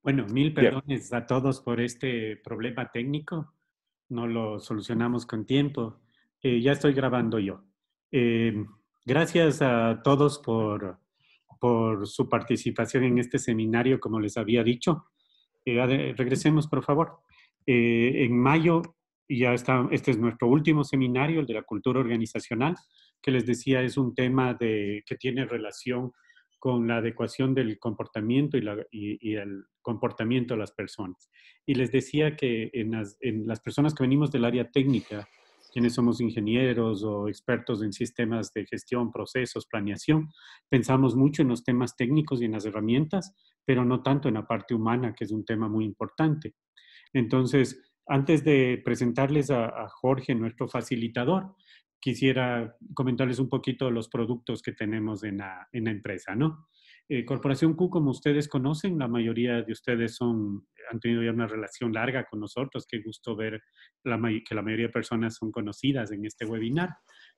Bueno, mil Bien, perdones a todos por este problema técnico. No lo solucionamos con tiempo. Ya estoy grabando yo. Eh, Gracias a todos por su participación en este seminario, como les había dicho. Regresemos, por favor. En mayo ya está, este es nuestro último seminario, el de la cultura organizacional, que les decía es un tema que tiene relación con la adecuación del comportamiento y el comportamiento de las personas. Y les decía que en las personas que venimos del área técnica, quienes somos ingenieros o expertos en sistemas de gestión, procesos, planeación, pensamos mucho en los temas técnicos y en las herramientas, pero no tanto en la parte humana, que es un tema muy importante. Entonces, antes de presentarles a Jorge, nuestro facilitador, quisiera comentarles un poquito los productos que tenemos en la empresa, ¿no? Corporación Q, como ustedes conocen, la mayoría de ustedes han tenido ya una relación larga con nosotros. Qué gusto ver que la mayoría de personas son conocidas en este webinar.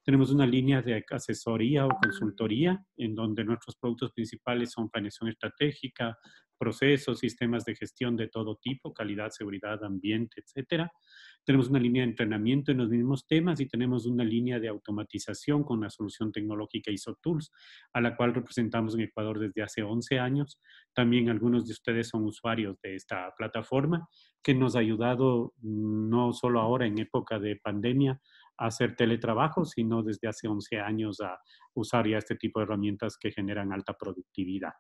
Tenemos una línea de asesoría o consultoría en donde nuestros productos principales son planeación estratégica, procesos, sistemas de gestión de todo tipo, calidad, seguridad, ambiente, etcétera. Tenemos una línea de entrenamiento en los mismos temas y tenemos una línea de automatización con la solución tecnológica ISO Tools, a la cual representamos en Ecuador desde hace 11 años. También algunos de ustedes son usuarios de esta plataforma que nos ha ayudado no solo ahora en época de pandemia a hacer teletrabajo, sino desde hace 11 años a usar ya este tipo de herramientas que generan alta productividad.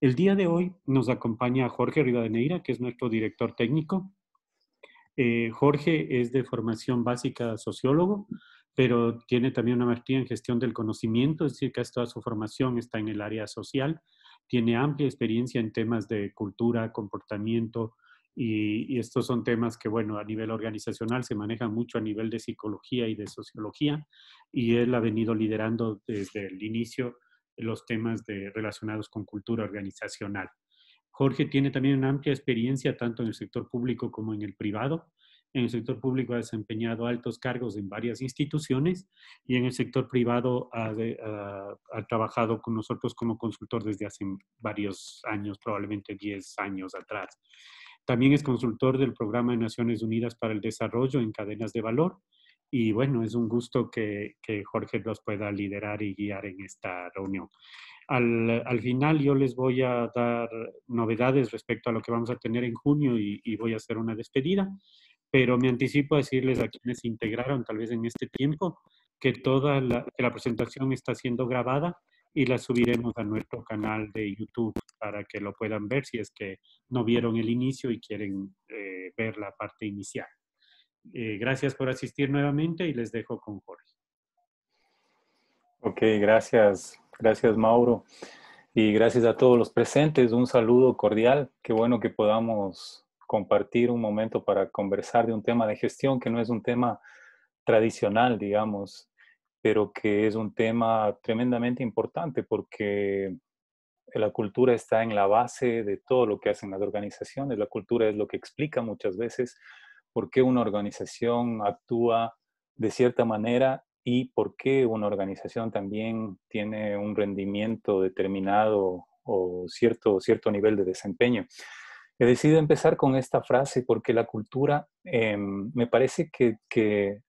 El día de hoy nos acompaña Jorge Rivadeneira, que es nuestro director técnico. Jorge es de formación básica sociólogo, pero tiene también una maestría en gestión del conocimiento, es decir, que toda su formación está en el área social. Tiene amplia experiencia en temas de cultura, comportamiento, y estos son temas que, bueno, a nivel organizacional se manejan mucho a nivel de psicología y de sociología, y él ha venido liderando desde el inicio los temas relacionados con cultura organizacional. Jorge tiene también una amplia experiencia tanto en el sector público como en el privado. En el sector público ha desempeñado altos cargos en varias instituciones y en el sector privado ha trabajado con nosotros como consultor desde hace varios años, probablemente 10 años atrás. También es consultor del Programa de Naciones Unidas para el Desarrollo en Cadenas de Valor. Y bueno, es un gusto que Jorge nos pueda liderar y guiar en esta reunión. Al final yo les voy a dar novedades respecto a lo que vamos a tener en junio y voy a hacer una despedida, pero me anticipo a decirles a quienes se integraron tal vez en este tiempo que la presentación está siendo grabada y la subiremos a nuestro canal de YouTube para que lo puedan ver si es que no vieron el inicio y quieren ver la parte inicial. Gracias por asistir nuevamente y les dejo con Jorge. ok, gracias Mauro y gracias a todos los presentes. Un saludo cordial. Qué bueno que podamos compartir un momento para conversar de un tema de gestión que no es un tema tradicional, digamos, pero que es un tema tremendamente importante porque la cultura está en la base de todo lo que hacen las organizaciones. La cultura es lo que explica muchas veces por qué una organización actúa de cierta manera y por qué una organización también tiene un rendimiento determinado o cierto nivel de desempeño. He decidido empezar con esta frase porque la cultura me parece que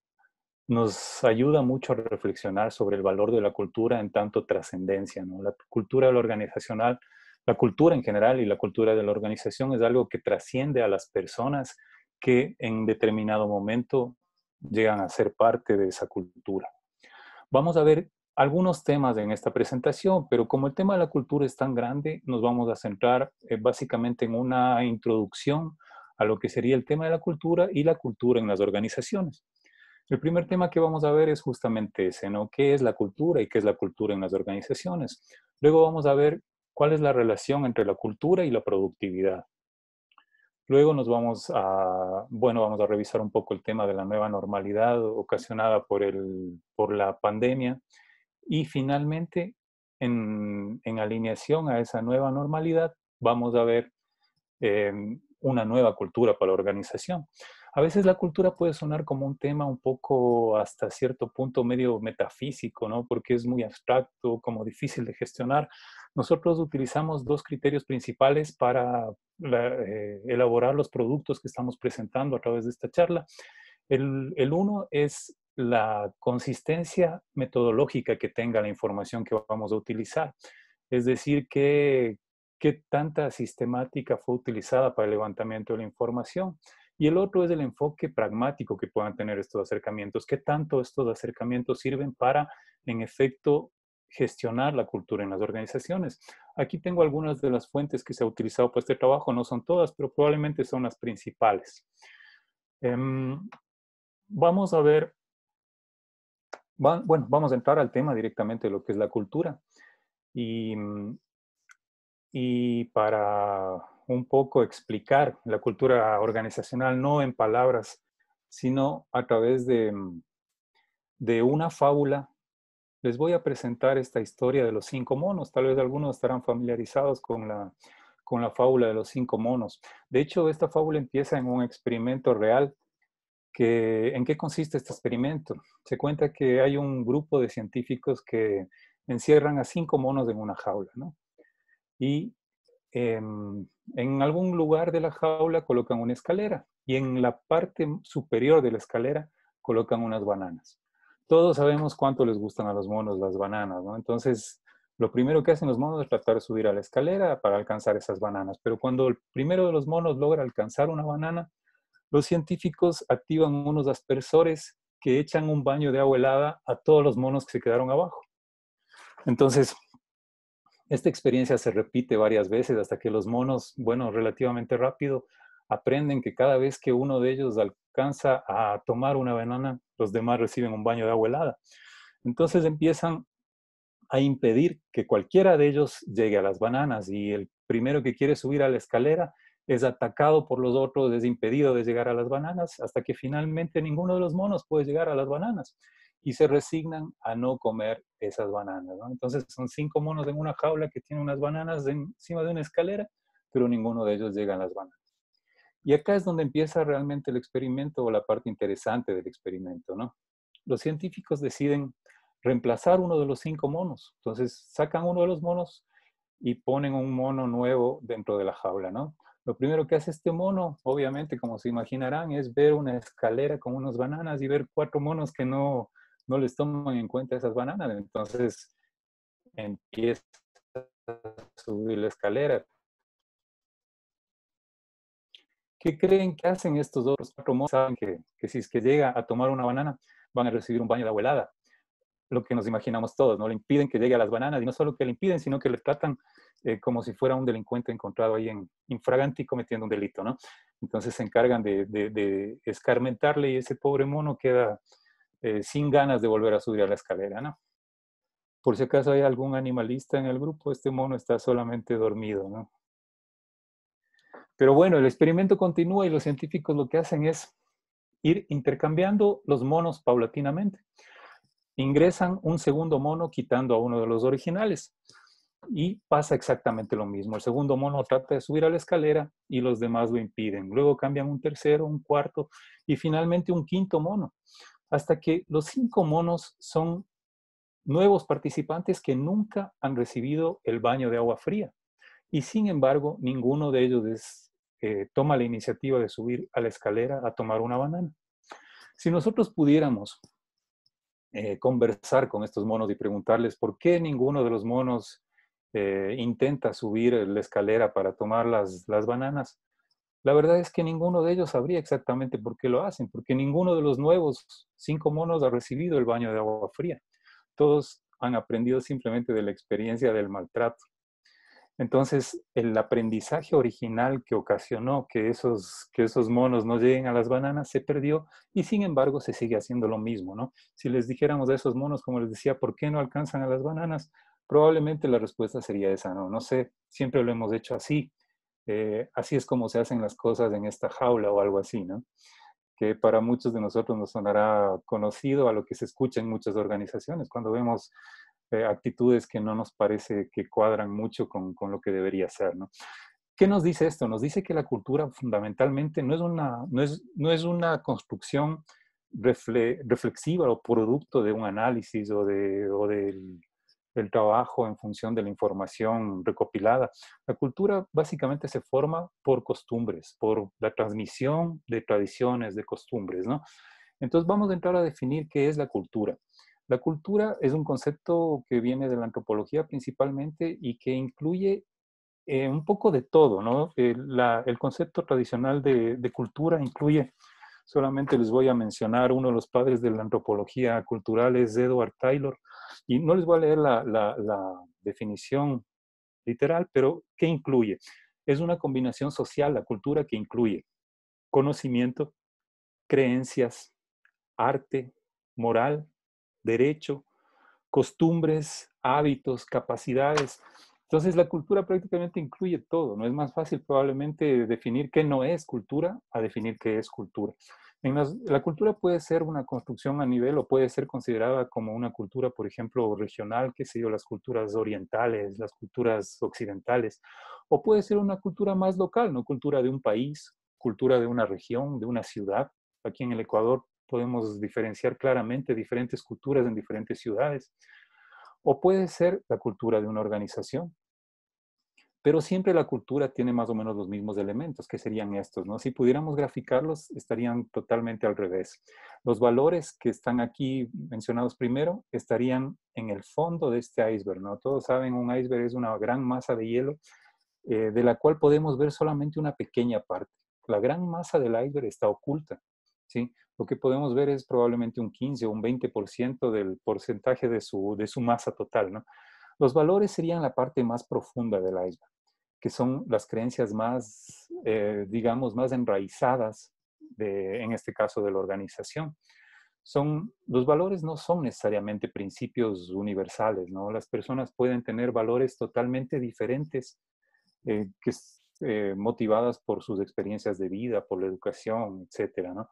nos ayuda mucho a reflexionar sobre el valor de la cultura en tanto trascendencia, ¿no? La cultura de la organizacional, la cultura en general y la cultura de la organización es algo que trasciende a las personas que en determinado momento llegan a ser parte de esa cultura. Vamos a ver algunos temas en esta presentación, pero como el tema de la cultura es tan grande, nos vamos a centrar básicamente en una introducción a lo que sería el tema de la cultura y la cultura en las organizaciones. El primer tema que vamos a ver es justamente ese, ¿no? ¿Qué es la cultura y qué es la cultura en las organizaciones? Luego vamos a ver cuál es la relación entre la cultura y la productividad. Luego vamos a revisar un poco el tema de la nueva normalidad ocasionada por la pandemia. Y finalmente, en alineación a esa nueva normalidad, vamos a ver eh, una nueva cultura para la organización. A veces la cultura puede sonar como un tema un poco hasta cierto punto medio metafísico, ¿no? Porque es muy abstracto, como difícil de gestionar, Nosotros utilizamos dos criterios principales para elaborar los productos que estamos presentando a través de esta charla. El uno es la consistencia metodológica que tenga la información que vamos a utilizar. Es decir, qué tanta sistemática fue utilizada para el levantamiento de la información. Y el otro es el enfoque pragmático que puedan tener estos acercamientos. ¿Qué tanto estos acercamientos sirven para, en efecto, gestionar la cultura en las organizaciones? Aquí tengo algunas de las fuentes que se ha utilizado para este trabajo. No son todas, pero probablemente son las principales. Vamos a ver, bueno, vamos a entrar al tema directamente de lo que es la cultura. Y para un poco explicar la cultura organizacional, no en palabras, sino a través de una fábula, les voy a presentar esta historia de los 5 monos. Tal vez algunos estarán familiarizados con la fábula de los 5 monos. De hecho, esta fábula empieza en un experimento real. ¿En qué consiste este experimento? Se cuenta que hay un grupo de científicos que encierran a 5 monos en una jaula, ¿no? Y en algún lugar de la jaula colocan una escalera y en la parte superior de la escalera colocan unas bananas. Todos sabemos cuánto les gustan a los monos las bananas, ¿no? Entonces, lo primero que hacen los monos es tratar de subir a la escalera para alcanzar esas bananas. Pero cuando el primero de los monos logra alcanzar una banana, los científicos activan unos aspersores que echan un baño de agua helada a todos los monos que se quedaron abajo. Entonces, esta experiencia se repite varias veces hasta que los monos, bueno, relativamente rápido, aprenden que cada vez que uno de ellos alcanza a tomar una banana, los demás reciben un baño de agua helada. Entonces empiezan a impedir que cualquiera de ellos llegue a las bananas y el primero que quiere subir a la escalera es atacado por los otros, es impedido de llegar a las bananas hasta que finalmente ninguno de los monos puede llegar a las bananas y se resignan a no comer esas bananas, ¿no? Entonces son 5 monos en una jaula que tienen unas bananas encima de una escalera, pero ninguno de ellos llega a las bananas. Y acá es donde empieza realmente el experimento o la parte interesante del experimento, ¿no? Los científicos deciden reemplazar uno de los 5 monos. Entonces sacan uno de los monos y ponen un mono nuevo dentro de la jaula, ¿no? Lo primero que hace este mono, obviamente, como se imaginarán, es ver una escalera con unas bananas y ver 4 monos que no les toman en cuenta esas bananas. Entonces empieza a subir la escalera. ¿Qué creen que hacen estos otros 4 monos? Saben que si es que llega a tomar una banana, van a recibir un baño de agua helada. Lo que nos imaginamos todos, ¿no? Le impiden que llegue a las bananas y no solo que le impiden, sino que le tratan como si fuera un delincuente encontrado ahí en infraganti cometiendo un delito, ¿no? Entonces se encargan de escarmentarle y ese pobre mono queda sin ganas de volver a subir a la escalera, ¿no? Por si acaso hay algún animalista en el grupo, este mono está solamente dormido, ¿no? Pero bueno, el experimento continúa y los científicos lo que hacen es ir intercambiando los monos paulatinamente. Ingresan un segundo mono quitando a uno de los originales y pasa exactamente lo mismo. El segundo mono trata de subir a la escalera y los demás lo impiden. Luego cambian un tercero, un cuarto y finalmente un quinto mono, hasta que los 5 monos son nuevos participantes que nunca han recibido el baño de agua fría. Y sin embargo, ninguno de ellos toma la iniciativa de subir a la escalera a tomar una banana. Si nosotros pudiéramos conversar con estos monos y preguntarles por qué ninguno de los monos intenta subir la escalera para tomar las bananas, la verdad es que ninguno de ellos sabría exactamente por qué lo hacen, porque ninguno de los nuevos 5 monos ha recibido el baño de agua fría. Todos han aprendido simplemente de la experiencia del maltrato. Entonces, el aprendizaje original que ocasionó que esos monos no lleguen a las bananas se perdió y sin embargo se sigue haciendo lo mismo, ¿no? Si les dijéramos a esos monos, como les decía, ¿por qué no alcanzan a las bananas? Probablemente la respuesta sería esa, ¿no? No sé, siempre lo hemos hecho así. Así es como se hacen las cosas en esta jaula o algo así, ¿no? Que para muchos de nosotros nos sonará conocido a lo que se escucha en muchas organizaciones cuando vemos actitudes que no nos parece que cuadran mucho con lo que debería ser, ¿no? ¿Qué nos dice esto? Nos dice que la cultura fundamentalmente no es una construcción reflexiva o producto de un análisis o del el trabajo en función de la información recopilada. La cultura básicamente se forma por costumbres, por la transmisión de tradiciones, de costumbres, ¿no? Entonces vamos a entrar a definir qué es la cultura. La cultura es un concepto que viene de la antropología principalmente y que incluye un poco de todo, ¿no? El concepto tradicional de cultura incluye, solamente les voy a mencionar, uno de los padres de la antropología cultural es Edward Taylor, y no les voy a leer la definición literal, pero ¿qué incluye? Es una combinación social, la cultura, que incluye conocimiento, creencias, arte, moral, derecho, costumbres, hábitos, capacidades. Entonces la cultura prácticamente incluye todo, ¿no? Es más fácil probablemente definir qué no es cultura a definir qué es cultura. La cultura puede ser una construcción a nivel o puede ser considerada como una cultura, por ejemplo, regional, qué sé yo, las culturas orientales, las culturas occidentales, o puede ser una cultura más local, ¿no? Cultura de un país, cultura de una región, de una ciudad. Aquí en el Ecuador podemos diferenciar claramente diferentes culturas en diferentes ciudades. O puede ser la cultura de una organización, pero siempre la cultura tiene más o menos los mismos elementos, que serían estos, ¿no? Si pudiéramos graficarlos, estarían totalmente al revés. Los valores que están aquí mencionados primero estarían en el fondo de este iceberg, ¿no? Todos saben, un iceberg es una gran masa de hielo de la cual podemos ver solamente una pequeña parte. La gran masa del iceberg está oculta, ¿sí? Lo que podemos ver es probablemente un 15 o un 20% del porcentaje de su masa total, ¿no? Los valores serían la parte más profunda del iceberg, que son las creencias más, digamos, más enraizadas, en este caso, de la organización. Los valores no son necesariamente principios universales, ¿no? Las personas pueden tener valores totalmente diferentes, motivadas por sus experiencias de vida, por la educación, etcétera, ¿no?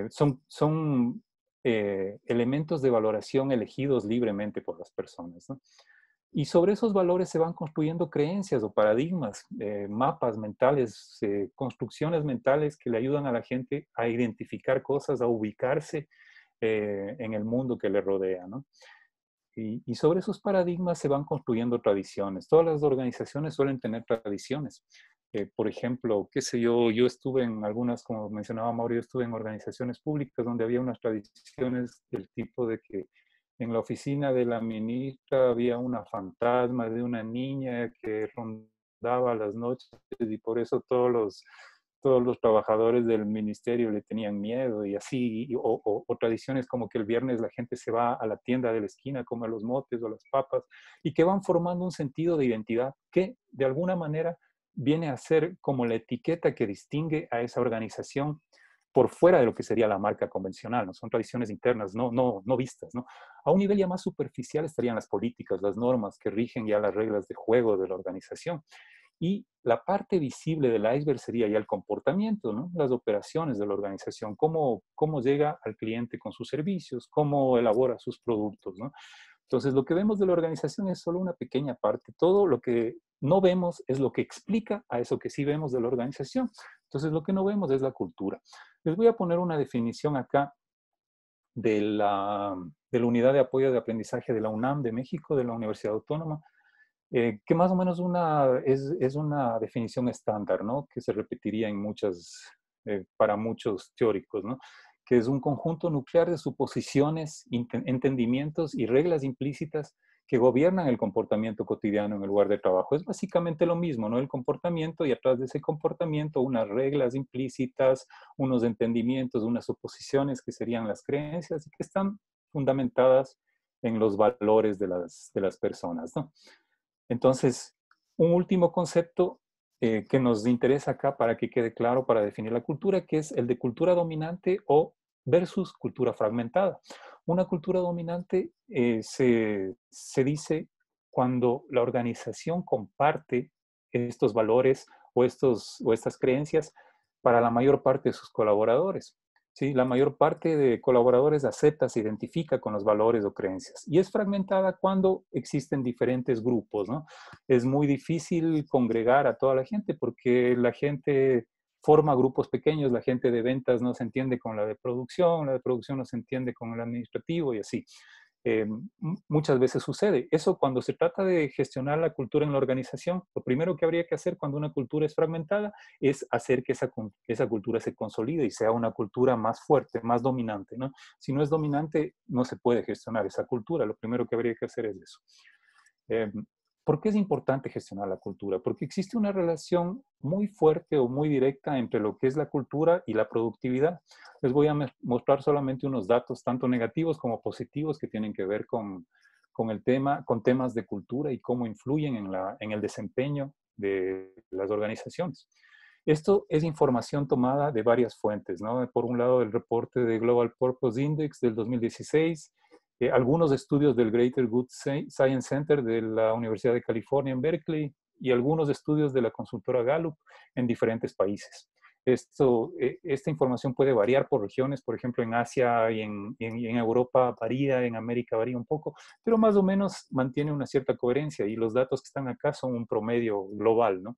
Son elementos de valoración elegidos libremente por las personas, ¿no? Y sobre esos valores se van construyendo creencias o paradigmas, mapas mentales, construcciones mentales que le ayudan a la gente a identificar cosas, a ubicarse en el mundo que le rodea, ¿no? Y sobre esos paradigmas se van construyendo tradiciones. Todas las organizaciones suelen tener tradiciones. Por ejemplo, qué sé yo, yo estuve en algunas, como mencionaba Mauro, yo estuve en organizaciones públicas donde había unas tradiciones del tipo de que en la oficina de la ministra había una fantasma de una niña que rondaba las noches y por eso todos los trabajadores del ministerio le tenían miedo y así, o tradiciones como que el viernes la gente se va a la tienda de la esquina, come los motes o las papas, y que van formando un sentido de identidad que de alguna manera viene a ser como la etiqueta que distingue a esa organización por fuera de lo que sería la marca convencional, ¿no? Son tradiciones internas, no vistas, ¿no? A un nivel ya más superficial estarían las políticas, las normas que rigen ya las reglas de juego de la organización. Y la parte visible del iceberg sería ya el comportamiento, ¿no? Las operaciones de la organización, cómo llega al cliente con sus servicios, cómo elabora sus productos, ¿no? Entonces, lo que vemos de la organización es solo una pequeña parte. Todo lo que no vemos es lo que explica a eso que sí vemos de la organización. Entonces, lo que no vemos es la cultura. Les voy a poner una definición acá de la Unidad de Apoyo de Aprendizaje de la UNAM de México, de la Universidad Autónoma, que más o menos es una definición estándar, ¿no? Que se repetiría para muchos teóricos, ¿no? Que es un conjunto nuclear de suposiciones, entendimientos y reglas implícitas que gobiernan el comportamiento cotidiano en el lugar de trabajo. Es básicamente lo mismo, ¿no? El comportamiento y atrás de ese comportamiento unas reglas implícitas, unos entendimientos, unas suposiciones que serían las creencias y que están fundamentadas en los valores de las personas, ¿no? Entonces, un último concepto que nos interesa acá para que quede claro para definir la cultura, que es el de cultura dominante o versus cultura fragmentada. Una cultura dominante se dice cuando la organización comparte estos valores o estas creencias para la mayor parte de sus colaboradores. ¿Sí? La mayor parte de colaboradores acepta, se identifica con los valores o creencias. Y es fragmentada cuando existen diferentes grupos, ¿no? Es muy difícil congregar a toda la gente porque la gente forma grupos pequeños, la gente de ventas no se entiende con la de producción no se entiende con el administrativo y así. muchas veces sucede. Eso cuando se trata de gestionar la cultura en la organización, lo primero que habría que hacer cuando una cultura es fragmentada es hacer que esa cultura se consolide y sea una cultura más fuerte, más dominante, ¿no? Si no es dominante, no se puede gestionar esa cultura. Lo primero que habría que hacer es eso. Eh, ¿Por qué es importante gestionar la cultura? Porque existe una relación muy fuerte o muy directa entre lo que es la cultura y la productividad. Les voy a mostrar solamente unos datos, tanto negativos como positivos, que tienen que ver con temas de cultura y cómo influyen en el desempeño de las organizaciones. Esto es información tomada de varias fuentes, ¿no? Por un lado, el reporte de Global Purpose Index del 2016, algunos estudios del Greater Good Science Center de la Universidad de California en Berkeley y algunos estudios de la consultora Gallup en diferentes países. Esta información puede variar por regiones, por ejemplo, en Asia y en Europa varía, en América varía un poco, pero más o menos mantiene una cierta coherencia y los datos que están acá son un promedio global, ¿no?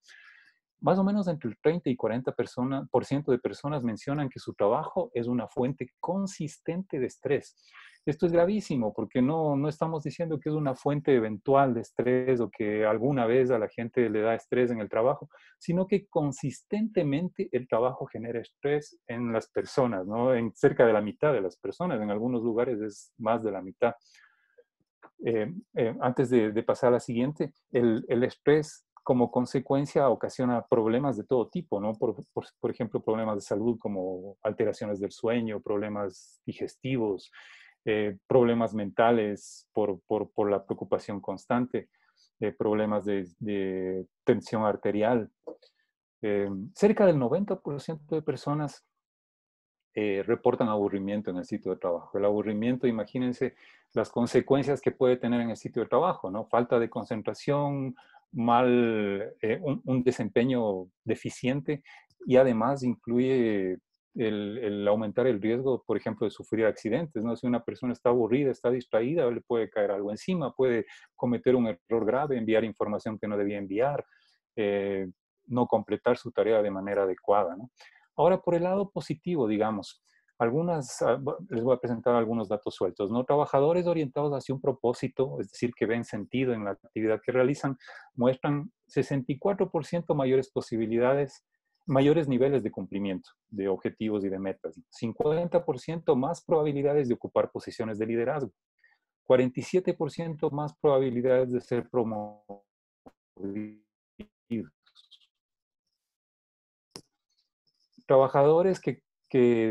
Más o menos entre el 30 y 40% de personas mencionan que su trabajo es una fuente consistente de estrés. Esto es gravísimo porque no estamos diciendo que es una fuente eventual de estrés o que alguna vez a la gente le da estrés en el trabajo, sino que consistentemente el trabajo genera estrés en las personas, ¿no? En cerca de la mitad de las personas, en algunos lugares es más de la mitad. Antes de pasar a la siguiente, el estrés como consecuencia ocasiona problemas de todo tipo, ¿no? Por ejemplo, problemas de salud como alteraciones del sueño, problemas digestivos, problemas mentales por la preocupación constante, problemas de tensión arterial. Cerca del 90% de personas reportan aburrimiento en el sitio de trabajo. El aburrimiento, imagínense las consecuencias que puede tener en el sitio de trabajo, ¿no? Falta de concentración, un desempeño deficiente y además incluye el aumentar el riesgo, por ejemplo, de sufrir accidentes, ¿no? Si una persona está aburrida, está distraída, le puede caer algo encima, puede cometer un error grave, enviar información que no debía enviar, eh, no completar su tarea de manera adecuada, ¿no? Ahora, por el lado positivo, digamos, les voy a presentar algunos datos sueltos, ¿no? Trabajadores orientados hacia un propósito, es decir, que ven sentido en la actividad que realizan, muestran 64% mayores posibilidades, mayores niveles de cumplimiento de objetivos y de metas, 50% más probabilidades de ocupar posiciones de liderazgo, 47% más probabilidades de ser promovidos. Trabajadores que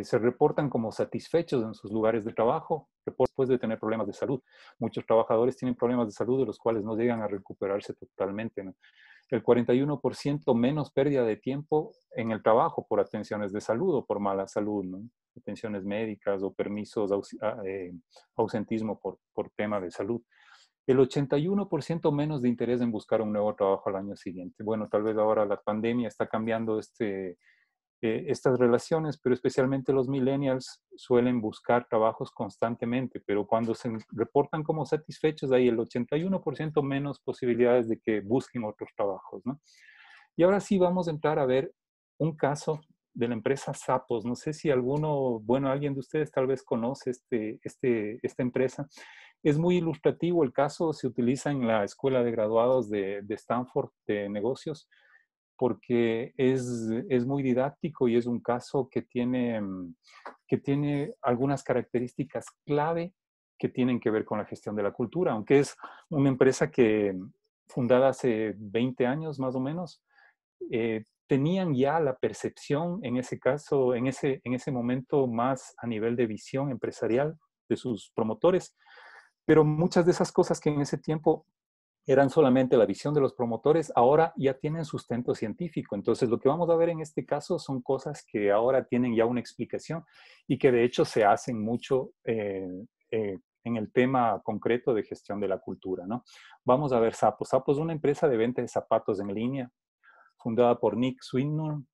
se reportan como satisfechos en sus lugares de trabajo después de tener problemas de salud. Muchos trabajadores tienen problemas de salud de los cuales no llegan a recuperarse totalmente, ¿no? El 41% menos pérdida de tiempo en el trabajo por atenciones de salud o por mala salud, ¿no? Atenciones médicas o permisos, ausentismo por tema de salud. El 81% menos de interés en buscar un nuevo trabajo al año siguiente. Bueno, tal vez ahora la pandemia está cambiando estas relaciones, pero especialmente los millennials suelen buscar trabajos constantemente, pero cuando se reportan como satisfechos, hay el 81% menos posibilidades de que busquen otros trabajos, ¿no? Y ahora sí vamos a entrar a ver un caso de la empresa Zappos. No sé si alguien de ustedes tal vez conoce esta empresa. Es muy ilustrativo el caso, se utiliza en la escuela de graduados de Stanford de negocios porque es muy didáctico y es un caso que tiene algunas características clave que tienen que ver con la gestión de la cultura, aunque es una empresa que fundada hace 20 años más o menos, tenían ya la percepción en ese caso, en ese momento más a nivel de visión empresarial de sus promotores, pero muchas de esas cosas que en ese tiempo eran solamente la visión de los promotores, ahora ya tienen sustento científico. Entonces, lo que vamos a ver en este caso son cosas que ahora tienen ya una explicación y que de hecho se hacen mucho en el tema concreto de gestión de la cultura, ¿no? Vamos a ver Zappos. Zappos es una empresa de venta de zapatos en línea, fundada por Nick Swinburne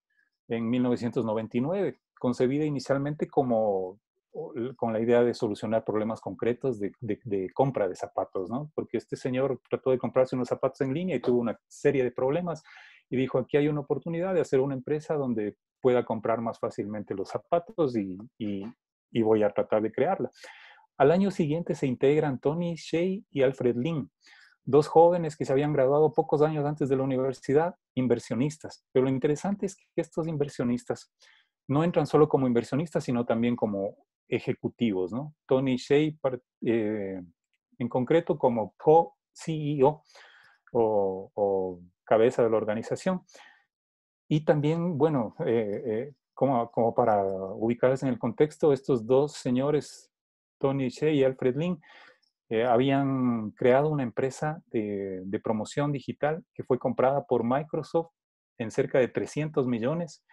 en 1999, concebida inicialmente con la idea de solucionar problemas concretos de compra de zapatos, ¿no? Porque este señor trató de comprarse unos zapatos en línea y tuvo una serie de problemas y dijo, aquí hay una oportunidad de hacer una empresa donde pueda comprar más fácilmente los zapatos y voy a tratar de crearla. Al año siguiente se integran Tony Hsieh y Alfred Lin, dos jóvenes que se habían graduado pocos años antes de la universidad, inversionistas. Pero lo interesante es que estos inversionistas no entran solo como inversionistas, sino también como ejecutivos, ¿no? Tony Hsieh, en concreto, como co-CEO o cabeza de la organización. Y también, bueno, como para ubicarse en el contexto, estos dos señores, Tony Hsieh y Alfred Lin, habían creado una empresa de promoción digital que fue comprada por Microsoft en cerca de 300 millones.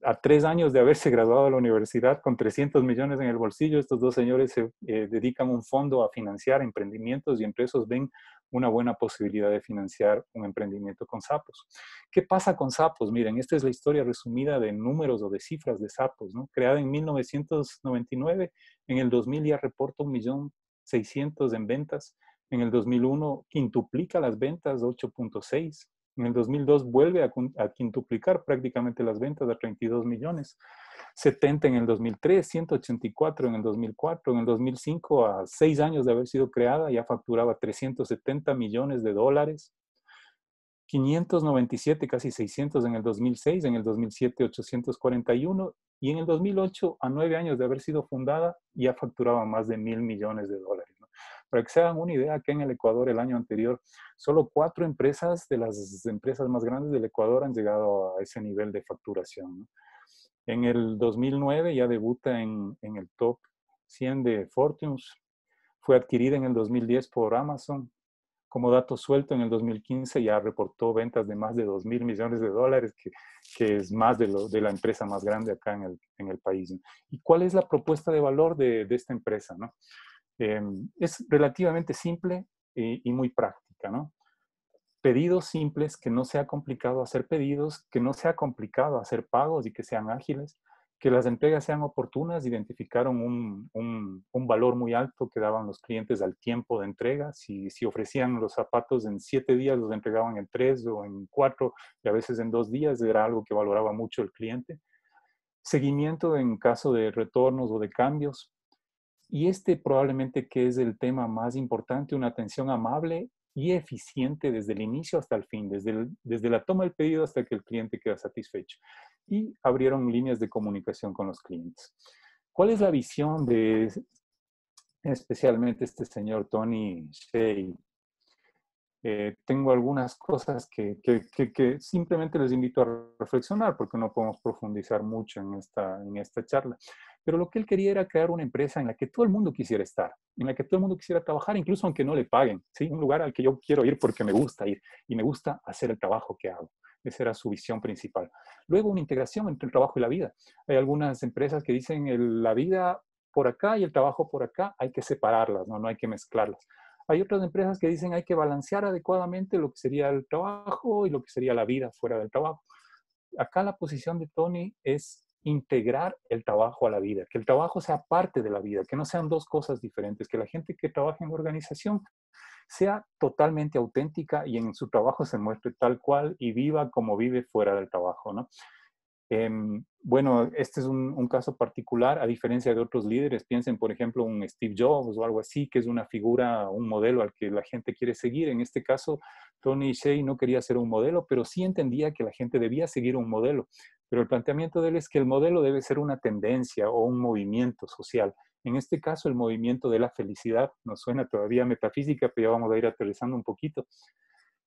A 3 años de haberse graduado de la universidad con 300 millones en el bolsillo, estos dos señores se dedican un fondo a financiar emprendimientos y entre esos ven una buena posibilidad de financiar un emprendimiento con Zappos. ¿Qué pasa con Zappos? Miren, esta es la historia resumida de números o de cifras de Zappos, ¿no? Creada en 1999, en el 2000 ya reporta 1.600.000 en ventas. En el 2001 quintuplica las ventas, 8.6. En el 2002 vuelve a quintuplicar prácticamente las ventas a 32 millones. 70 en el 2003, 184 en el 2004. En el 2005, a 6 años de haber sido creada, ya facturaba 370 millones de dólares. 597, casi 600 en el 2006, en el 2007 841 y en el 2008, a 9 años de haber sido fundada, ya facturaba más de 1.000 millones de dólares, ¿no? Para que se hagan una idea, aquí en el Ecuador el año anterior, solo 4 empresas de las empresas más grandes del Ecuador han llegado a ese nivel de facturación, ¿no? En el 2009 ya debuta en el top 100 de Fortunes, fue adquirida en el 2010 por Amazon. Como dato suelto, en el 2015 ya reportó ventas de más de 2.000 millones de dólares, que es más de la empresa más grande acá en el país, ¿no? ¿Y cuál es la propuesta de valor de esta empresa, ¿no? Es relativamente simple y muy práctica, ¿no? Pedidos simples, que no sea complicado hacer pedidos, que no sea complicado hacer pagos y que sean ágiles, que las entregas sean oportunas. Identificaron un valor muy alto que daban los clientes al tiempo de entrega. Si ofrecían los zapatos en 7 días, los entregaban en 3 o en 4 y a veces en 2 días, era algo que valoraba mucho el cliente. Seguimiento en caso de retornos o de cambios. Y este probablemente que es el tema más importante, una atención amable y eficiente desde el inicio hasta el fin, desde la toma del pedido hasta que el cliente queda satisfecho. Y abrieron líneas de comunicación con los clientes. ¿Cuál es la visión de especialmente este señor Tony Hsieh? Tengo algunas cosas que simplemente les invito a reflexionar porque no podemos profundizar mucho en esta charla. Pero lo que él quería era crear una empresa en la que todo el mundo quisiera estar, en la que todo el mundo quisiera trabajar, incluso aunque no le paguen, ¿sí? Un lugar al que yo quiero ir porque me gusta ir y me gusta hacer el trabajo que hago. Esa era su visión principal. Luego, una integración entre el trabajo y la vida. Hay algunas empresas que dicen la vida por acá y el trabajo por acá, hay que separarlas, no hay que mezclarlas. Hay otras empresas que dicen hay que balancear adecuadamente lo que sería el trabajo y lo que sería la vida fuera del trabajo. Acá la posición de Tony es integrar el trabajo a la vida, que el trabajo sea parte de la vida, que no sean dos cosas diferentes, que la gente que trabaja en la organización sea totalmente auténtica y en su trabajo se muestre tal cual y viva como vive fuera del trabajo, ¿no? Bueno, este es un caso particular, a diferencia de otros líderes. Piensen, por ejemplo, un Steve Jobs o algo así, que es una figura, un modelo al que la gente quiere seguir. En este caso, Tony Hsieh no quería ser un modelo, pero sí entendía que la gente debía seguir un modelo. Pero el planteamiento de él es que el modelo debe ser una tendencia o un movimiento social. En este caso, el movimiento de la felicidad nos suena todavía metafísica, pero ya vamos a ir aterrizando un poquito.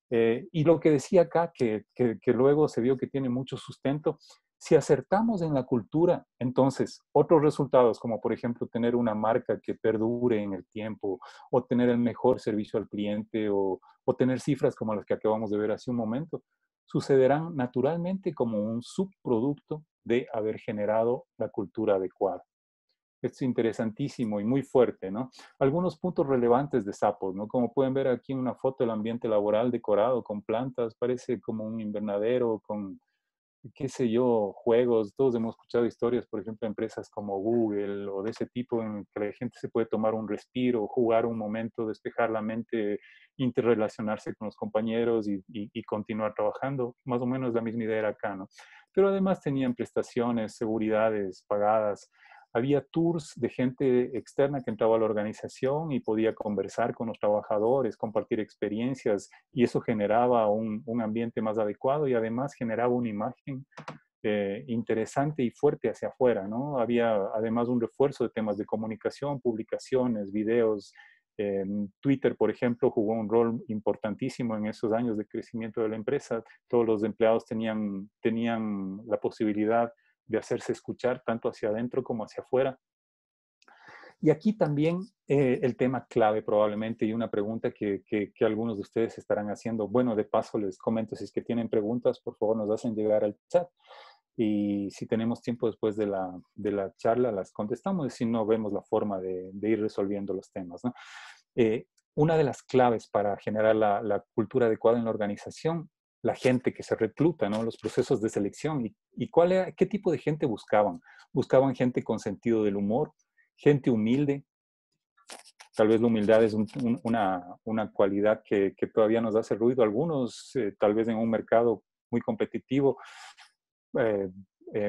Y lo que decía acá, que luego se vio que tiene mucho sustento, si acertamos en la cultura, entonces otros resultados, como por ejemplo tener una marca que perdure en el tiempo, o tener el mejor servicio al cliente, o tener cifras como las que acabamos de ver hace un momento, sucederán naturalmente como un subproducto de haber generado la cultura adecuada. Es interesantísimo y muy fuerte, ¿no? Algunos puntos relevantes de Zappos, ¿no? Como pueden ver aquí en una foto, el ambiente laboral decorado con plantas, parece como un invernadero con, qué sé yo, juegos. Todos hemos escuchado historias, por ejemplo, de empresas como Google o de ese tipo en que la gente se puede tomar un respiro, jugar un momento, despejar la mente, interrelacionarse con los compañeros y continuar trabajando. Más o menos la misma idea era acá, ¿no? Pero además tenían prestaciones, seguridades pagadas, Había tours de gente externa que entraba a la organización y podía conversar con los trabajadores, compartir experiencias, y eso generaba un ambiente más adecuado y además generaba una imagen interesante y fuerte hacia afuera, ¿no? Había además un refuerzo de temas de comunicación, publicaciones, videos. Twitter, por ejemplo, jugó un rol importantísimo en esos años de crecimiento de la empresa. Todos los empleados tenían la posibilidad de hacerse escuchar tanto hacia adentro como hacia afuera. Y aquí también el tema clave probablemente, y una pregunta que algunos de ustedes estarán haciendo. Bueno, de paso les comento, si es que tienen preguntas, por favor nos hacen llegar al chat. Y si tenemos tiempo después de la charla, las contestamos, y si no, vemos la forma de ir resolviendo los temas, ¿no? Una de las claves para generar la cultura adecuada en la organización, la gente que se recluta, ¿no? Los procesos de selección. ¿Y qué tipo de gente buscaban? Buscaban gente con sentido del humor, gente humilde. Tal vez la humildad es una cualidad que todavía nos hace ruido a algunos, tal vez en un mercado muy competitivo.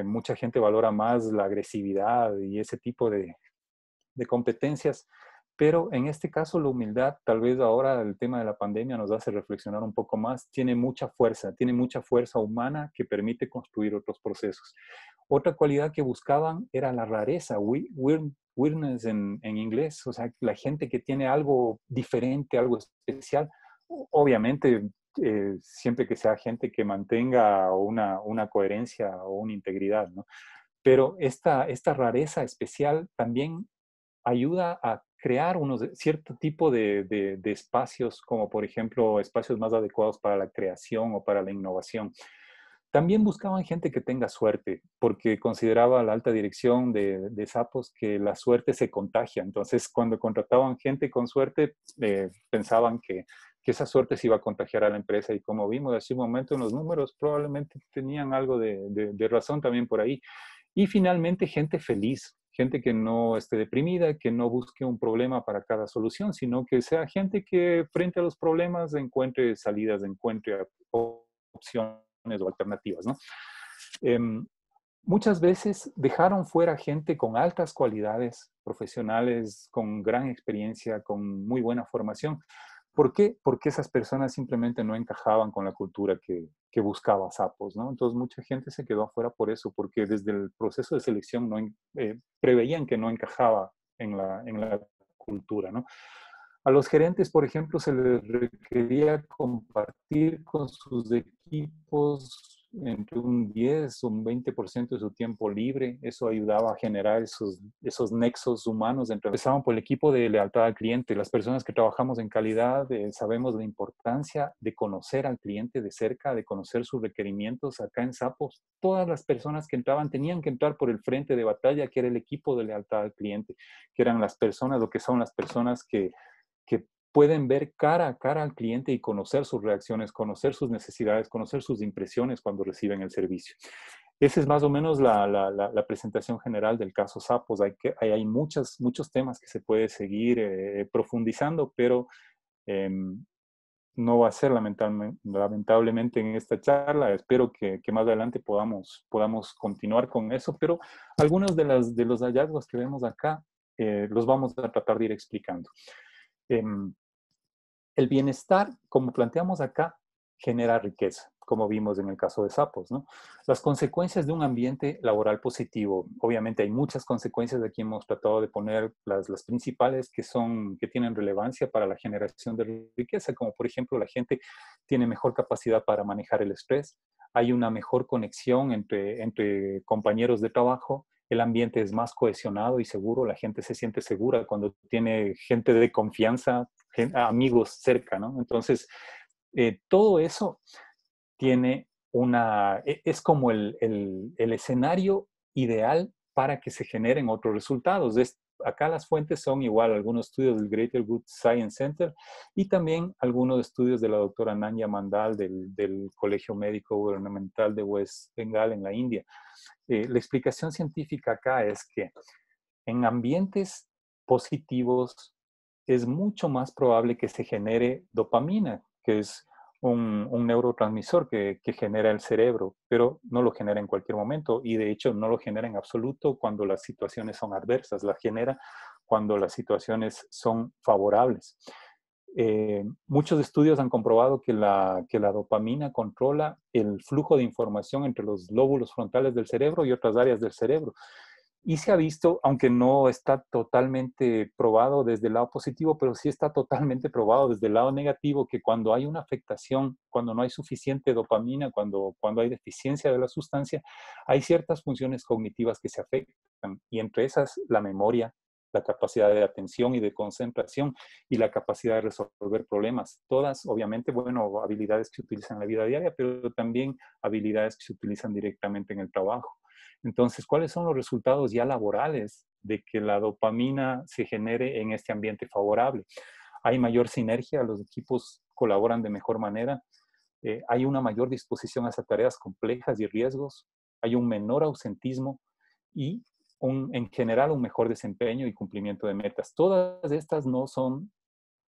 Mucha gente valora más la agresividad y ese tipo de competencias, pero en este caso la humildad, tal vez ahora el tema de la pandemia nos hace reflexionar un poco más, tiene mucha fuerza humana que permite construir otros procesos. Otra cualidad que buscaban era la rareza, weirdness en inglés, o sea, la gente que tiene algo diferente, algo especial. Obviamente, siempre que sea gente que mantenga una coherencia o una integridad, ¿no? Pero esta rareza especial también ayuda a crear cierto tipo de espacios, como por ejemplo espacios más adecuados para la creación o para la innovación. También buscaban gente que tenga suerte, porque consideraba la alta dirección de Sapos que la suerte se contagia. Entonces, cuando contrataban gente con suerte, pensaban que esa suerte se iba a contagiar a la empresa. Y como vimos hace un momento en los números, probablemente tenían algo de razón también por ahí. Y finalmente, gente feliz, gente que no esté deprimida, que no busque un problema para cada solución, sino que sea gente que frente a los problemas encuentre salidas, encuentre opciones o alternativas, ¿no? Eh, Muchas veces dejaron fuera gente con altas cualidades profesionales, con gran experiencia, con muy buena formación. ¿Por qué? Porque esas personas simplemente no encajaban con la cultura que buscaba Sapos, ¿no? Entonces mucha gente se quedó afuera por eso, porque desde el proceso de selección preveían que no encajaba en la cultura, ¿no? A los gerentes, por ejemplo, se les requería compartir con sus equipos entre un 10 o un 20% de su tiempo libre. Eso ayudaba a generar esos nexos humanos. Empezaban por el equipo de lealtad al cliente. Las personas que trabajamos en calidad sabemos la importancia de conocer al cliente de cerca, de conocer sus requerimientos. Acá en Sapos, todas las personas que entraban tenían que entrar por el frente de batalla, que era el equipo de lealtad al cliente, que eran las personas, lo que son las personas que pueden ver cara a cara al cliente y conocer sus reacciones, conocer sus necesidades, conocer sus impresiones cuando reciben el servicio. Esa es más o menos la presentación general del caso Sapos. Hay muchos temas que se puede seguir profundizando, pero no va a ser lamentablemente en esta charla. Espero que más adelante podamos continuar con eso, pero algunos de los hallazgos que vemos acá los vamos a tratar de ir explicando. El bienestar, como planteamos acá, genera riqueza, como vimos en el caso de Sapos, ¿no? Las consecuencias de un ambiente laboral positivo, obviamente hay muchas consecuencias, aquí hemos tratado de poner las principales que tienen relevancia para la generación de riqueza, como por ejemplo la gente tiene mejor capacidad para manejar el estrés, hay una mejor conexión entre compañeros de trabajo, el ambiente es más cohesionado y seguro, la gente se siente segura cuando tiene gente de confianza, amigos cerca, ¿no? Entonces, todo eso tiene es como el escenario ideal para que se generen otros resultados. Acá las fuentes son igual algunos estudios del Greater Good Science Center y también algunos estudios de la doctora Nanya Mandal del Colegio Médico Gubernamental de West Bengal en la India. La explicación científica acá es que en ambientes positivos es mucho más probable que se genere dopamina, que es un neurotransmisor que genera el cerebro, pero no lo genera en cualquier momento y de hecho no lo genera en absoluto cuando las situaciones son adversas, la genera cuando las situaciones son favorables. Muchos estudios han comprobado que la dopamina controla el flujo de información entre los lóbulos frontales del cerebro y otras áreas del cerebro. Y se ha visto, aunque no está totalmente probado desde el lado positivo, pero sí está totalmente probado desde el lado negativo, que cuando hay una afectación, cuando no hay suficiente dopamina, cuando hay deficiencia de la sustancia, hay ciertas funciones cognitivas que se afectan, y entre esas la memoria, la capacidad de atención y de concentración y la capacidad de resolver problemas. Todas, obviamente, bueno, habilidades que se utilizan en la vida diaria, pero también habilidades que se utilizan directamente en el trabajo. Entonces, ¿cuáles son los resultados ya laborales de que la dopamina se genere en este ambiente favorable? Hay mayor sinergia, los equipos colaboran de mejor manera, hay una mayor disposición hacia tareas complejas y riesgos, hay un menor ausentismo y en general un mejor desempeño y cumplimiento de metas. Todas estas no son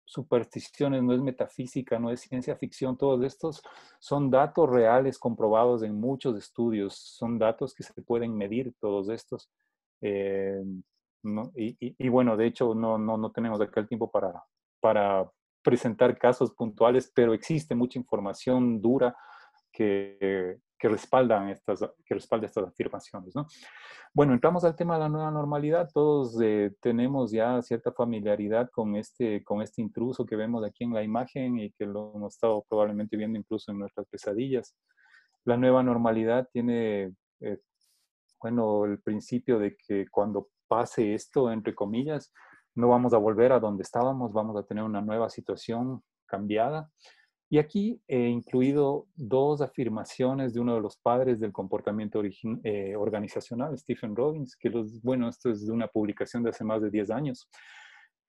supersticiones, no es metafísica, no es ciencia ficción, todos estos son datos reales comprobados en muchos estudios, son datos que se pueden medir, todos estos. Eh, ¿No? Y bueno, de hecho no tenemos acá el tiempo para presentar casos puntuales, pero existe mucha información dura que respalda estas afirmaciones, ¿no? Bueno, entramos al tema de la nueva normalidad. Todos tenemos ya cierta familiaridad con este intruso que vemos aquí en la imagen y que lo hemos estado probablemente viendo incluso en nuestras pesadillas. La nueva normalidad tiene, eh, bueno, el principio de que cuando pase esto, entre comillas, no vamos a volver a donde estábamos, vamos a tener una nueva situación cambiada. Y aquí he incluido dos afirmaciones de uno de los padres del comportamiento organizacional, Stephen Robbins, bueno, esto es de una publicación de hace más de 10 años.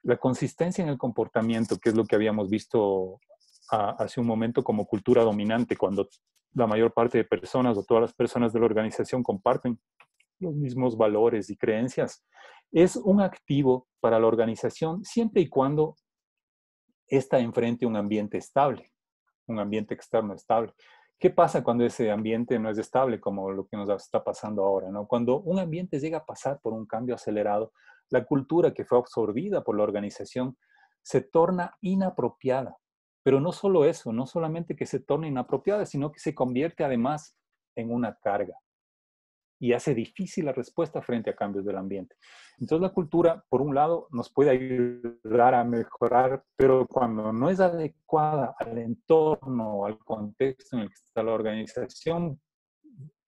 La consistencia en el comportamiento, que es lo que habíamos visto hace un momento como cultura dominante, cuando la mayor parte de personas o todas las personas de la organización comparten los mismos valores y creencias, es un activo para la organización siempre y cuando ésta enfrente un ambiente estable, un ambiente externo estable. ¿Qué pasa cuando ese ambiente no es estable, como lo que nos está pasando ahora, ¿no? Cuando un ambiente llega a pasar por un cambio acelerado, la cultura que fue absorbida por la organización se torna inapropiada. Pero no solo eso, no solamente que se torne inapropiada, sino que se convierte además en una carga y hace difícil la respuesta frente a cambios del ambiente. Entonces la cultura, por un lado, nos puede ayudar a mejorar, pero cuando no es adecuada al entorno, al contexto en el que está la organización,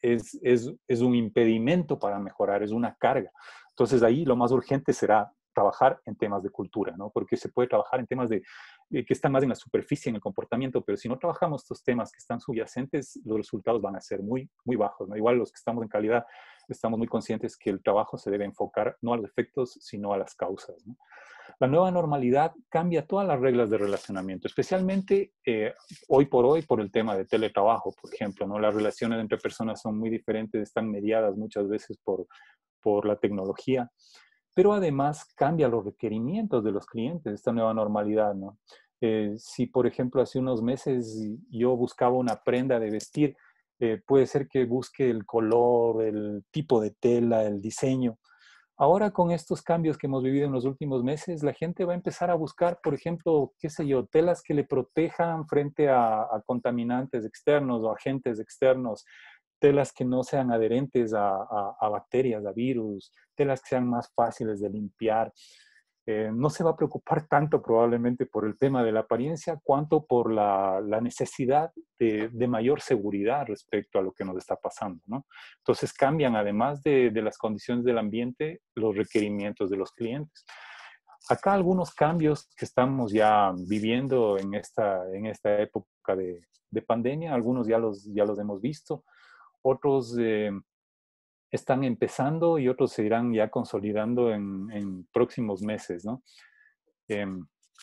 es un impedimento para mejorar, es una carga. Entonces ahí lo más urgente será trabajar en temas de cultura, ¿no? Porque se puede trabajar en temas que están más en la superficie, en el comportamiento, pero si no trabajamos estos temas que están subyacentes, los resultados van a ser muy, muy bajos, ¿no? Igual los que estamos en calidad estamos muy conscientes que el trabajo se debe enfocar no a los efectos, sino a las causas, ¿no? La nueva normalidad cambia todas las reglas de relacionamiento, especialmente hoy por el tema de teletrabajo, por ejemplo, ¿no? Las relaciones entre personas son muy diferentes, están mediadas muchas veces por la tecnología, pero además cambia los requerimientos de los clientes, esta nueva normalidad, ¿no? Si, por ejemplo, hace unos meses yo buscaba una prenda de vestir, puede ser que busque el color, el tipo de tela, el diseño. Ahora con estos cambios que hemos vivido en los últimos meses, la gente va a empezar a buscar, por ejemplo, qué sé yo, telas que le protejan frente a contaminantes externos o agentes externos, telas que no sean adherentes a bacterias, a virus, telas que sean más fáciles de limpiar. No se va a preocupar tanto probablemente por el tema de la apariencia, cuanto por la necesidad de mayor seguridad respecto a lo que nos está pasando, ¿no? Entonces cambian, además de las condiciones del ambiente, los requerimientos de los clientes. Acá algunos cambios que estamos ya viviendo en esta época de pandemia, algunos ya los hemos visto, otros están empezando y otros se irán ya consolidando en próximos meses, ¿no? Eh,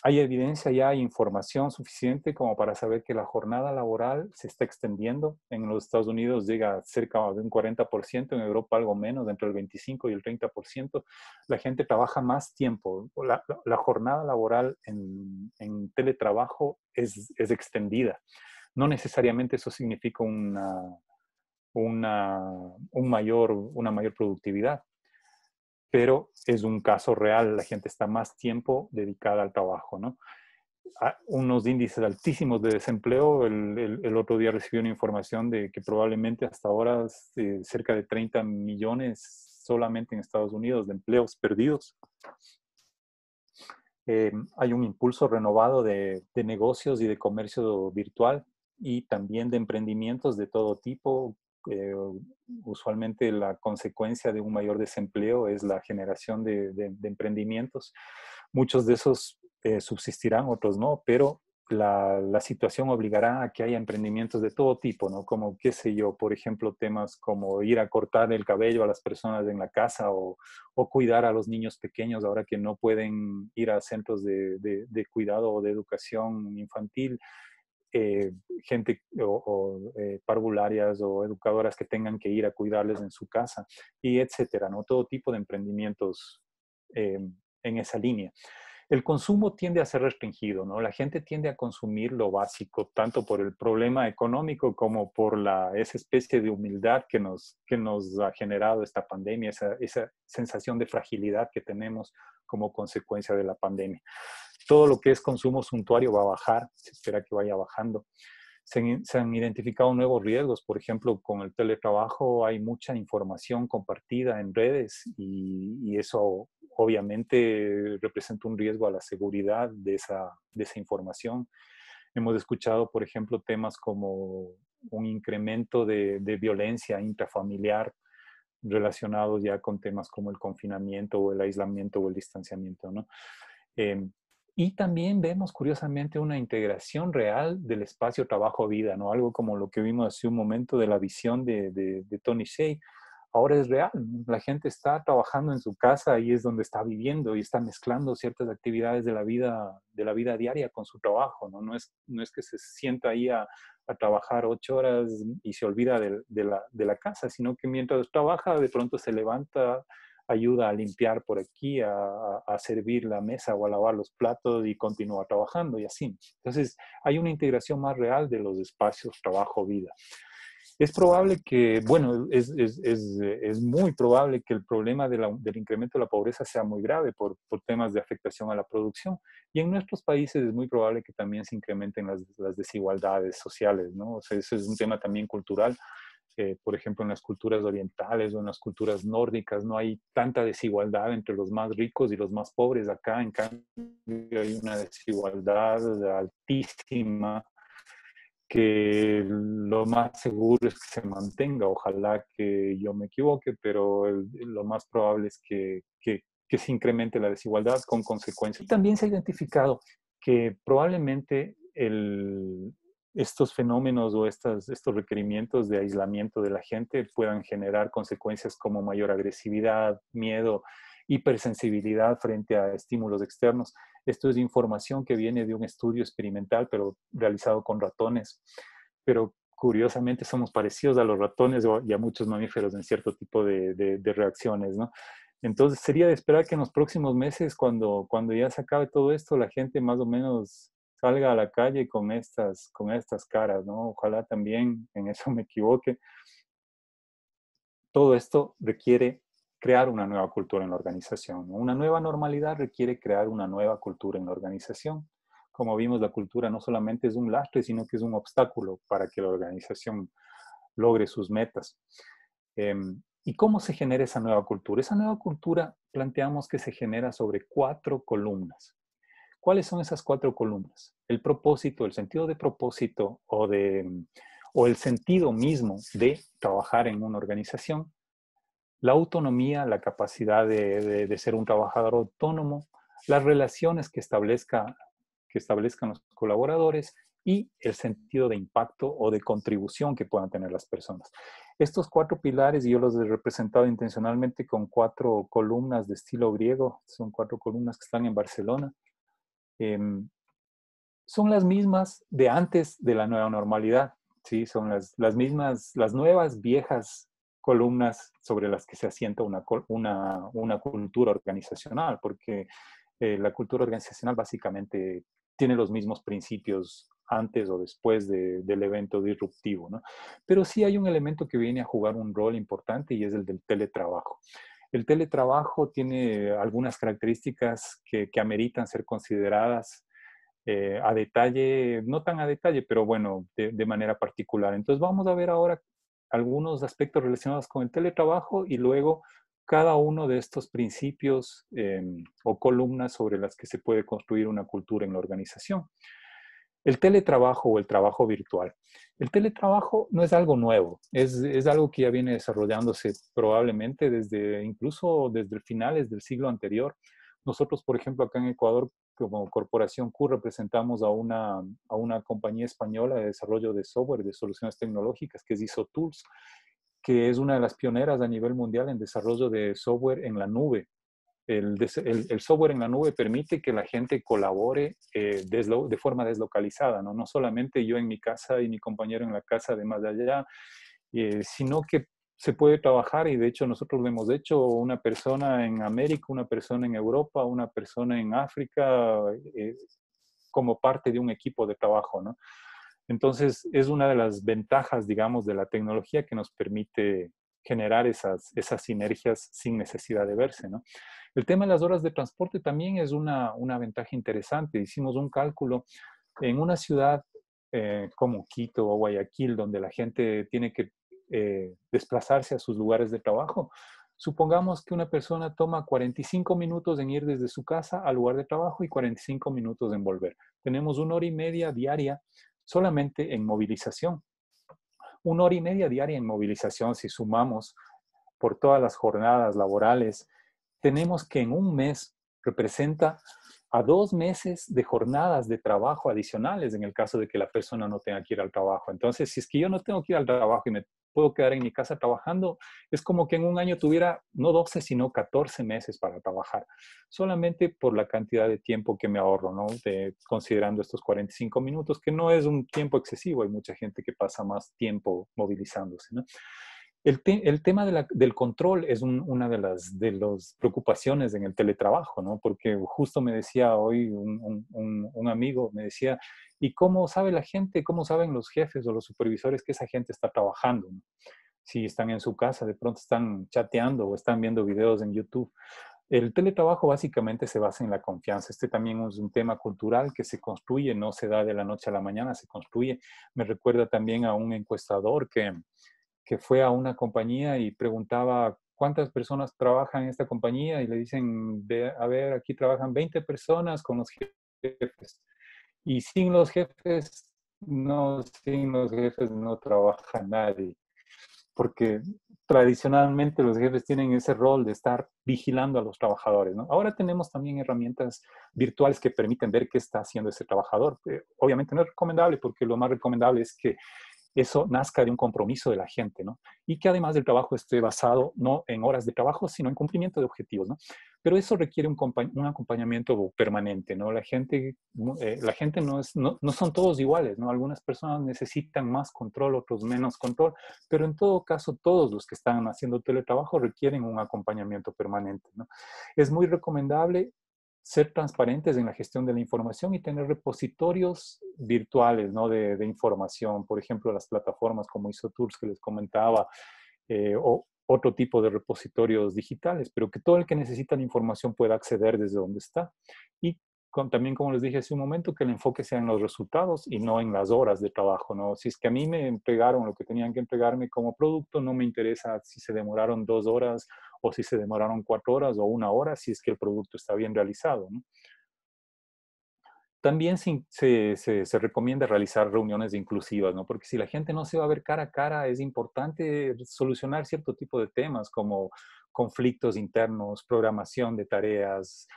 hay evidencia ya, hay información suficiente como para saber que la jornada laboral se está extendiendo. En los Estados Unidos llega a cerca de un 40%, en Europa algo menos, entre el 25 y el 30%. La gente trabaja más tiempo. La jornada laboral en teletrabajo es extendida. No necesariamente eso significa una mayor productividad, pero es un caso real, la gente está más tiempo dedicada al trabajo, ¿no? Unos índices altísimos de desempleo. El otro día recibí una información de que probablemente hasta ahora cerca de 30 millones solamente en Estados Unidos de empleos perdidos. Hay un impulso renovado de negocios y de comercio virtual y también de emprendimientos de todo tipo. Usualmente la consecuencia de un mayor desempleo es la generación de emprendimientos. Muchos de esos subsistirán, otros no, pero la situación obligará a que haya emprendimientos de todo tipo, ¿no? Como, qué sé yo, por ejemplo, temas como ir a cortar el cabello a las personas en la casa o cuidar a los niños pequeños ahora que no pueden ir a centros de cuidado o de educación infantil. Gente parvularias o educadoras que tengan que ir a cuidarles en su casa, y etcétera, ¿no? Todo tipo de emprendimientos en esa línea. El consumo tiende a ser restringido, ¿no? La gente tiende a consumir lo básico, tanto por el problema económico como por esa especie de humildad que nos ha generado esta pandemia, esa sensación de fragilidad que tenemos como consecuencia de la pandemia. Todo lo que es consumo suntuario va a bajar, se espera que vaya bajando. Se han identificado nuevos riesgos, por ejemplo, con el teletrabajo hay mucha información compartida en redes y eso obviamente representa un riesgo a la seguridad de esa información. Hemos escuchado, por ejemplo, temas como un incremento de violencia intrafamiliar relacionados ya con temas como el confinamiento o el aislamiento o el distanciamiento, ¿no? Eh, y también vemos, curiosamente, una integración real del espacio trabajo-vida, ¿no? Algo como lo que vimos hace un momento de la visión de Tony Hsieh. Ahora es real. La gente está trabajando en su casa y es donde está viviendo y está mezclando ciertas actividades de la vida diaria con su trabajo, ¿no? No es que se sienta ahí a trabajar 8 horas y se olvida de la casa, sino que mientras trabaja de pronto se levanta, ayuda a limpiar por aquí, a servir la mesa o a lavar los platos y continúa trabajando y así. Entonces, hay una integración más real de los espacios trabajo-vida. Es probable que, bueno, es muy probable que el problema del incremento de la pobreza sea muy grave por temas de afectación a la producción. Y en nuestros países es muy probable que también se incrementen las desigualdades sociales, ¿no? O sea, ese es un tema también cultural. Por ejemplo, en las culturas orientales o en las culturas nórdicas no hay tanta desigualdad entre los más ricos y los más pobres. Acá, en cambio, hay una desigualdad altísima que lo más seguro es que se mantenga. Ojalá que yo me equivoque, pero lo más probable es que se incremente la desigualdad con consecuencias. Y también se ha identificado que probablemente estos fenómenos o estos requerimientos de aislamiento de la gente puedan generar consecuencias como mayor agresividad, miedo, hipersensibilidad frente a estímulos externos. Esto es información que viene de un estudio experimental, pero realizado con ratones. Pero curiosamente somos parecidos a los ratones y a muchos mamíferos en cierto tipo de reacciones, ¿no? Entonces sería de esperar que en los próximos meses, cuando ya se acabe todo esto, la gente más o menos salga a la calle con estas caras, ¿no? Ojalá también en eso me equivoque. Todo esto requiere crear una nueva cultura en la organización, ¿no? Una nueva normalidad requiere crear una nueva cultura en la organización. Como vimos, la cultura no solamente es un lastre, sino que es un obstáculo para que la organización logre sus metas. ¿Y cómo se genera esa nueva cultura? Esa nueva cultura planteamos que se genera sobre 4 columnas. ¿Cuáles son esas 4 columnas? El propósito, el sentido de propósito o el sentido mismo de trabajar en una organización, la autonomía, la capacidad de ser un trabajador autónomo, las relaciones que establezcan los colaboradores y el sentido de impacto o de contribución que puedan tener las personas. Estos 4 pilares, yo los he representado intencionalmente con 4 columnas de estilo griego, son 4 columnas que están en Barcelona. Son las mismas de antes de la nueva normalidad, ¿sí? Son las mismas, las nuevas viejas columnas sobre las que se asienta una cultura organizacional, porque la cultura organizacional básicamente tiene los mismos principios antes o después del evento disruptivo, ¿no? Pero sí hay un elemento que viene a jugar un rol importante y es el del teletrabajo. El teletrabajo tiene algunas características que ameritan ser consideradas a detalle, no tan a detalle, pero bueno, de manera particular. Entonces vamos a ver ahora algunos aspectos relacionados con el teletrabajo y luego cada uno de estos principios o columnas sobre las que se puede construir una cultura en la organización. El teletrabajo o el trabajo virtual. El teletrabajo no es algo nuevo, es algo que ya viene desarrollándose probablemente incluso desde finales del siglo anterior. Nosotros, por ejemplo, acá en Ecuador, como Corporación Q, representamos a una compañía española de desarrollo de software, de soluciones tecnológicas, que es IsoTools, que es una de las pioneras a nivel mundial en desarrollo de software en la nube. El software en la nube permite que la gente colabore de forma deslocalizada, ¿no? No solamente yo en mi casa y mi compañero en la casa de más allá, sino que se puede trabajar y de hecho nosotros lo hemos hecho, una persona en América, una persona en Europa, una persona en África, como parte de un equipo de trabajo, ¿no? Entonces, es una de las ventajas, digamos, de la tecnología que nos permite generar esas sinergias sin necesidad de verse, ¿no? El tema de las horas de transporte también es una ventaja interesante. Hicimos un cálculo en una ciudad como Quito o Guayaquil, donde la gente tiene que desplazarse a sus lugares de trabajo. Supongamos que una persona toma 45 minutos en ir desde su casa al lugar de trabajo y 45 minutos en volver. Tenemos 1 hora y media diaria solamente en movilización. 1 hora y media diaria en movilización, si sumamos por todas las jornadas laborales, tenemos que en un mes representa a 2 meses de jornadas de trabajo adicionales en el caso de que la persona no tenga que ir al trabajo. Entonces, si es que yo no tengo que ir al trabajo y me puedo quedar en mi casa trabajando, es como que en un año tuviera no 12, sino 14 meses para trabajar, solamente por la cantidad de tiempo que me ahorro, ¿no? Considerando estos 45 minutos, que no es un tiempo excesivo, hay mucha gente que pasa más tiempo movilizándose, ¿no? El tema del control es una de las preocupaciones en el teletrabajo, ¿no? Porque justo me decía hoy un amigo, me decía, ¿y cómo sabe la gente, cómo saben los jefes o los supervisores que esa gente está trabajando, ¿no? Si están en su casa, de pronto están chateando o están viendo videos en YouTube. El teletrabajo básicamente se basa en la confianza. Este también es un tema cultural que se construye, no se da de la noche a la mañana, se construye. Me recuerda también a un encuestador que fue a una compañía y preguntaba cuántas personas trabajan en esta compañía y le dicen, a ver, aquí trabajan 20 personas con los jefes. Y sin los jefes no trabaja nadie, porque tradicionalmente los jefes tienen ese rol de estar vigilando a los trabajadores, ¿no? Ahora tenemos también herramientas virtuales que permiten ver qué está haciendo ese trabajador. Obviamente no es recomendable porque lo más recomendable es que eso nazca de un compromiso de la gente, ¿no? Y que además del trabajo esté basado no en horas de trabajo, sino en cumplimiento de objetivos, ¿no? Pero eso requiere un acompañamiento permanente, ¿no? La gente no son todos iguales, ¿no? Algunas personas necesitan más control, otros menos control, pero en todo caso todos los que están haciendo teletrabajo requieren un acompañamiento permanente, ¿no? Es muy recomendable ser transparentes en la gestión de la información y tener repositorios virtuales, ¿no? de información, por ejemplo, las plataformas como IsoTools que les comentaba, o otro tipo de repositorios digitales, pero que todo el que necesita la información pueda acceder desde donde está. Y también, como les dije hace un momento, que el enfoque sea en los resultados y no en las horas de trabajo, ¿no? Si es que a mí me entregaron lo que tenían que entregarme como producto, no me interesa si se demoraron 2 horas o si se demoraron 4 horas o 1 hora, si es que el producto está bien realizado, ¿no? También se recomienda realizar reuniones inclusivas, ¿no? Porque si la gente no se va a ver cara a cara, es importante solucionar cierto tipo de temas como conflictos internos, programación de tareas,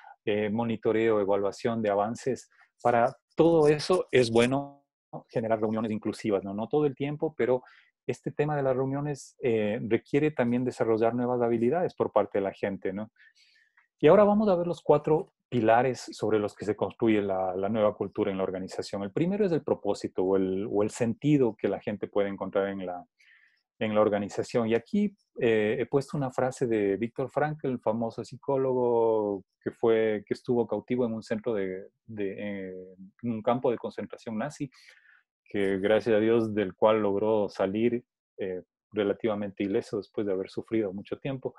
monitoreo, evaluación de avances. Para todo eso es bueno, ¿no?, generar reuniones inclusivas, ¿no? No todo el tiempo, pero este tema de las reuniones requiere también desarrollar nuevas habilidades por parte de la gente, ¿no? Y ahora vamos a ver los 4 pilares sobre los que se construye la nueva cultura en la organización. El primero es el propósito o el sentido que la gente puede encontrar en la organización. Y aquí he puesto una frase de Viktor Frankl, el famoso psicólogo que estuvo cautivo en un centro en un campo de concentración nazi. que gracias a Dios del cual logró salir relativamente ileso después de haber sufrido mucho tiempo.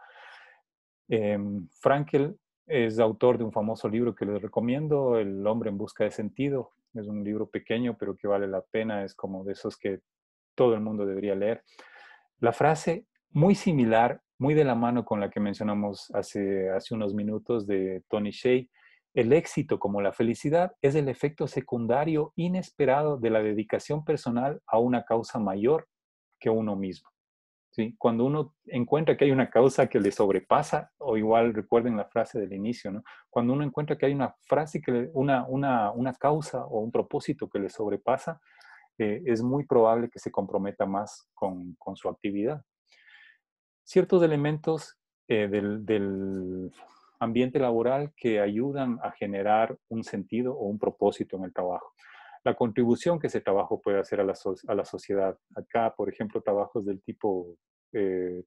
Frankl es autor de un famoso libro que les recomiendo, El hombre en busca de sentido. Es un libro pequeño, pero que vale la pena. Es como de esos que todo el mundo debería leer. La frase muy similar, muy de la mano con la que mencionamos hace unos minutos de Tony Hsieh, el éxito como la felicidad es el efecto secundario inesperado de la dedicación personal a una causa mayor que uno mismo. ¿Sí? Cuando uno encuentra que hay una causa que le sobrepasa, o igual recuerden la frase del inicio, ¿no? Cuando uno encuentra que hay una frase, una causa o un propósito que le sobrepasa, es muy probable que se comprometa más con su actividad. Ciertos elementos del ambiente laboral que ayudan a generar un sentido o un propósito en el trabajo. La contribución que ese trabajo puede hacer a la sociedad. Acá, por ejemplo, trabajos del tipo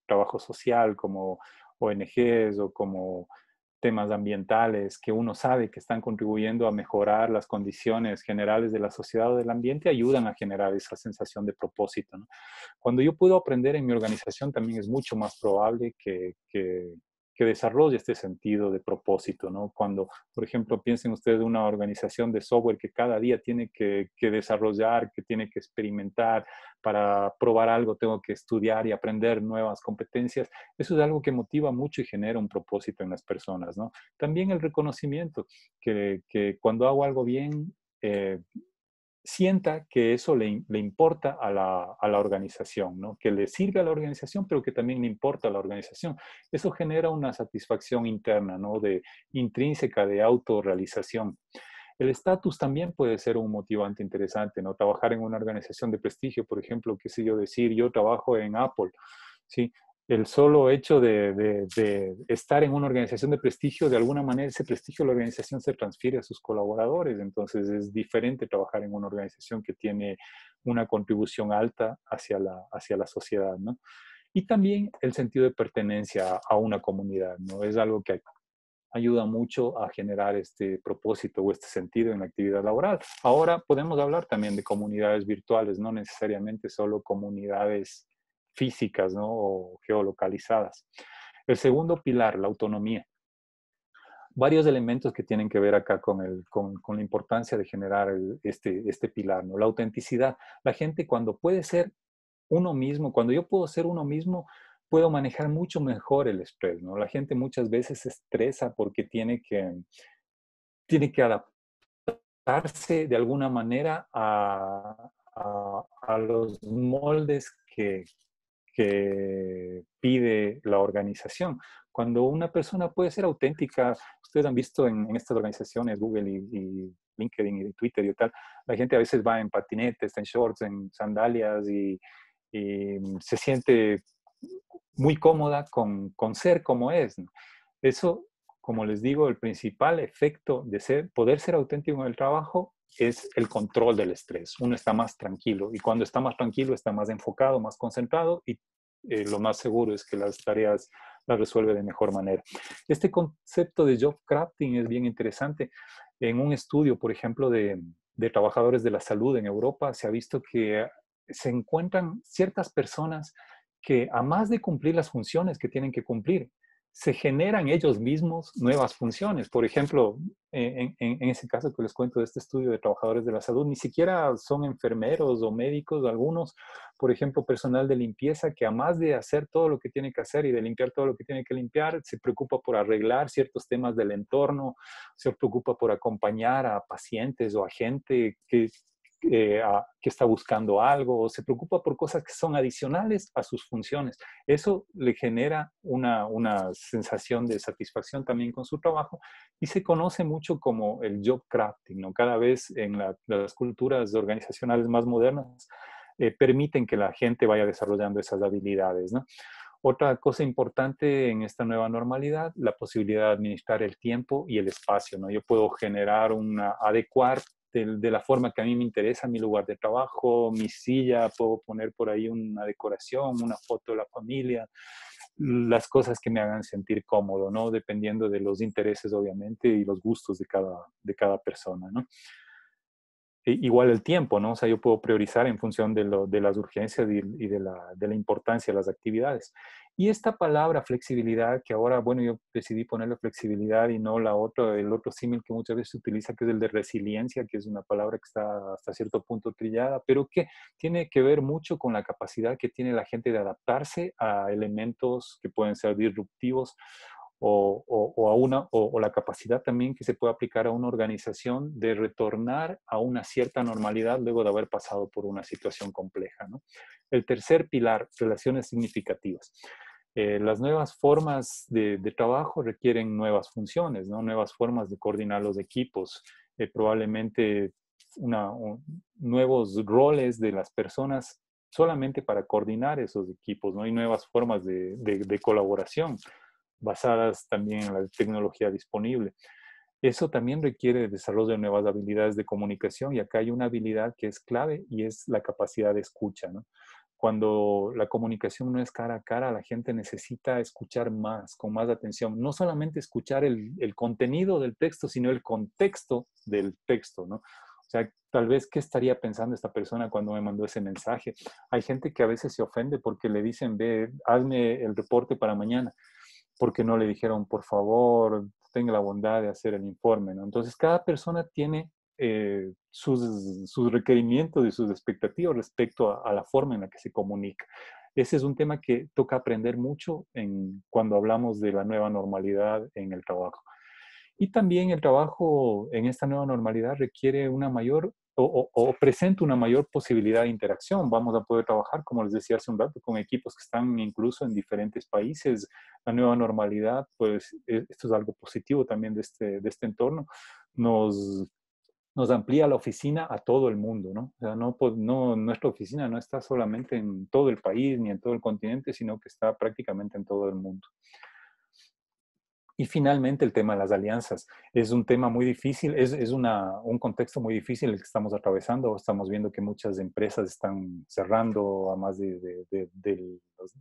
trabajo social como ONGs o como temas ambientales que uno sabe que están contribuyendo a mejorar las condiciones generales de la sociedad o del ambiente, ayudan a generar esa sensación de propósito, ¿no? Cuando yo puedo aprender en mi organización, también es mucho más probable que desarrolle este sentido de propósito, ¿no? Cuando, por ejemplo, piensen ustedes en una organización de software que cada día tiene que desarrollar, que tiene que experimentar, para probar algo tengo que estudiar y aprender nuevas competencias. Eso es algo que motiva mucho y genera un propósito en las personas, ¿no? También el reconocimiento, que cuando hago algo bien, sienta que eso le importa a la organización, ¿no? Que le sirve a la organización, pero que también le importa a la organización. Eso genera una satisfacción interna, ¿no? Intrínseca de autorrealización. El estatus también puede ser un motivante interesante, ¿no? Trabajar en una organización de prestigio, por ejemplo, qué sé yo decir, yo trabajo en Apple, ¿sí? El solo hecho de estar en una organización de prestigio, de alguna manera ese prestigio de la organización se transfiere a sus colaboradores, entonces es diferente trabajar en una organización que tiene una contribución alta hacia la sociedad, ¿no? Y también el sentido de pertenencia a una comunidad, ¿no? Es algo que ayuda mucho a generar este propósito o este sentido en la actividad laboral. Ahora podemos hablar también de comunidades virtuales, no necesariamente solo comunidades físicas, ¿no? O geolocalizadas. El segundo pilar, la autonomía. Varios elementos que tienen que ver acá con la importancia de generar este pilar, ¿no? La autenticidad. La gente cuando puede ser uno mismo, cuando yo puedo ser uno mismo, puedo manejar mucho mejor el estrés, ¿no? La gente muchas veces se estresa porque tiene que adaptarse de alguna manera a los moldes que pide la organización. Cuando una persona puede ser auténtica, ustedes han visto en estas organizaciones, Google y LinkedIn y Twitter y tal, la gente a veces va en patinetes, en shorts, en sandalias y se siente muy cómoda con ser como es, ¿no? Eso, como les digo, el principal efecto de poder ser auténtico en el trabajo es el control del estrés. Uno está más tranquilo y cuando está más tranquilo está más enfocado, más concentrado y lo más seguro es que las tareas las resuelve de mejor manera. Este concepto de job crafting es bien interesante. En un estudio, por ejemplo, de trabajadores de la salud en Europa, se ha visto que se encuentran ciertas personas que, a más de cumplir las funciones que tienen que cumplir, se generan ellos mismos nuevas funciones. Por ejemplo, en ese caso que les cuento de este estudio de trabajadores de la salud, ni siquiera son enfermeros o médicos, algunos, por ejemplo, personal de limpieza, que a más de hacer todo lo que tiene que hacer y de limpiar todo lo que tiene que limpiar, se preocupa por arreglar ciertos temas del entorno, se preocupa por acompañar a pacientes o a gente que está buscando algo, o se preocupa por cosas que son adicionales a sus funciones. Eso le genera una sensación de satisfacción también con su trabajo y se conoce mucho como el job crafting, ¿no? Cada vez en las culturas organizacionales más modernas permiten que la gente vaya desarrollando esas habilidades, ¿no? Otra cosa importante en esta nueva normalidad, la posibilidad de administrar el tiempo y el espacio, ¿no? Yo puedo adecuar de la forma que a mí me interesa mi lugar de trabajo, mi silla, puedo poner por ahí una decoración, una foto de la familia, las cosas que me hagan sentir cómodo, ¿no? Dependiendo de los intereses, obviamente, y los gustos de cada persona, ¿no? igual el tiempo, ¿no? O sea, yo puedo priorizar en función de las urgencias y de la importancia de las actividades. Y esta palabra flexibilidad, que ahora, bueno, yo decidí ponerle flexibilidad y no el otro símil que muchas veces se utiliza, que es el de resiliencia, que es una palabra que está hasta cierto punto trillada, pero que tiene que ver mucho con la capacidad que tiene la gente de adaptarse a elementos que pueden ser disruptivos o la capacidad también que se puede aplicar a una organización de retornar a una cierta normalidad luego de haber pasado por una situación compleja, ¿no? El tercer pilar, relaciones significativas. Las nuevas formas de trabajo requieren nuevas funciones, ¿no? Nuevas formas de coordinar los equipos, probablemente nuevos roles de las personas solamente para coordinar esos equipos, ¿no? Hay nuevas formas de colaboración basadas también en la tecnología disponible. Eso también requiere desarrollo de nuevas habilidades de comunicación y acá hay una habilidad que es clave y es la capacidad de escucha, ¿no? Cuando la comunicación no es cara a cara, la gente necesita escuchar más, con más atención. No solamente escuchar el contenido del texto, sino el contexto del texto, ¿no? O sea, tal vez, ¿qué estaría pensando esta persona cuando me mandó ese mensaje? Hay gente que a veces se ofende porque le dicen, ve, hazme el reporte para mañana, porque no le dijeron, por favor, tenga la bondad de hacer el informe, ¿no? Entonces, cada persona tiene sus requerimientos y sus expectativas respecto a la forma en la que se comunica. Ese es un tema que toca aprender mucho cuando hablamos de la nueva normalidad en el trabajo. Y también el trabajo en esta nueva normalidad requiere una mayor o presenta una mayor posibilidad de interacción. Vamos a poder trabajar, como les decía hace un rato, con equipos que están incluso en diferentes países. La nueva normalidad, pues esto es algo positivo también de este entorno. Nos, nos amplía la oficina a todo el mundo, ¿no? O sea, nuestra oficina no está solamente en todo el país ni en todo el continente, sino que está prácticamente en todo el mundo. Y finalmente el tema de las alianzas. Es un tema muy difícil, es un contexto muy difícil el que estamos atravesando. Estamos viendo que muchas empresas están cerrando, además del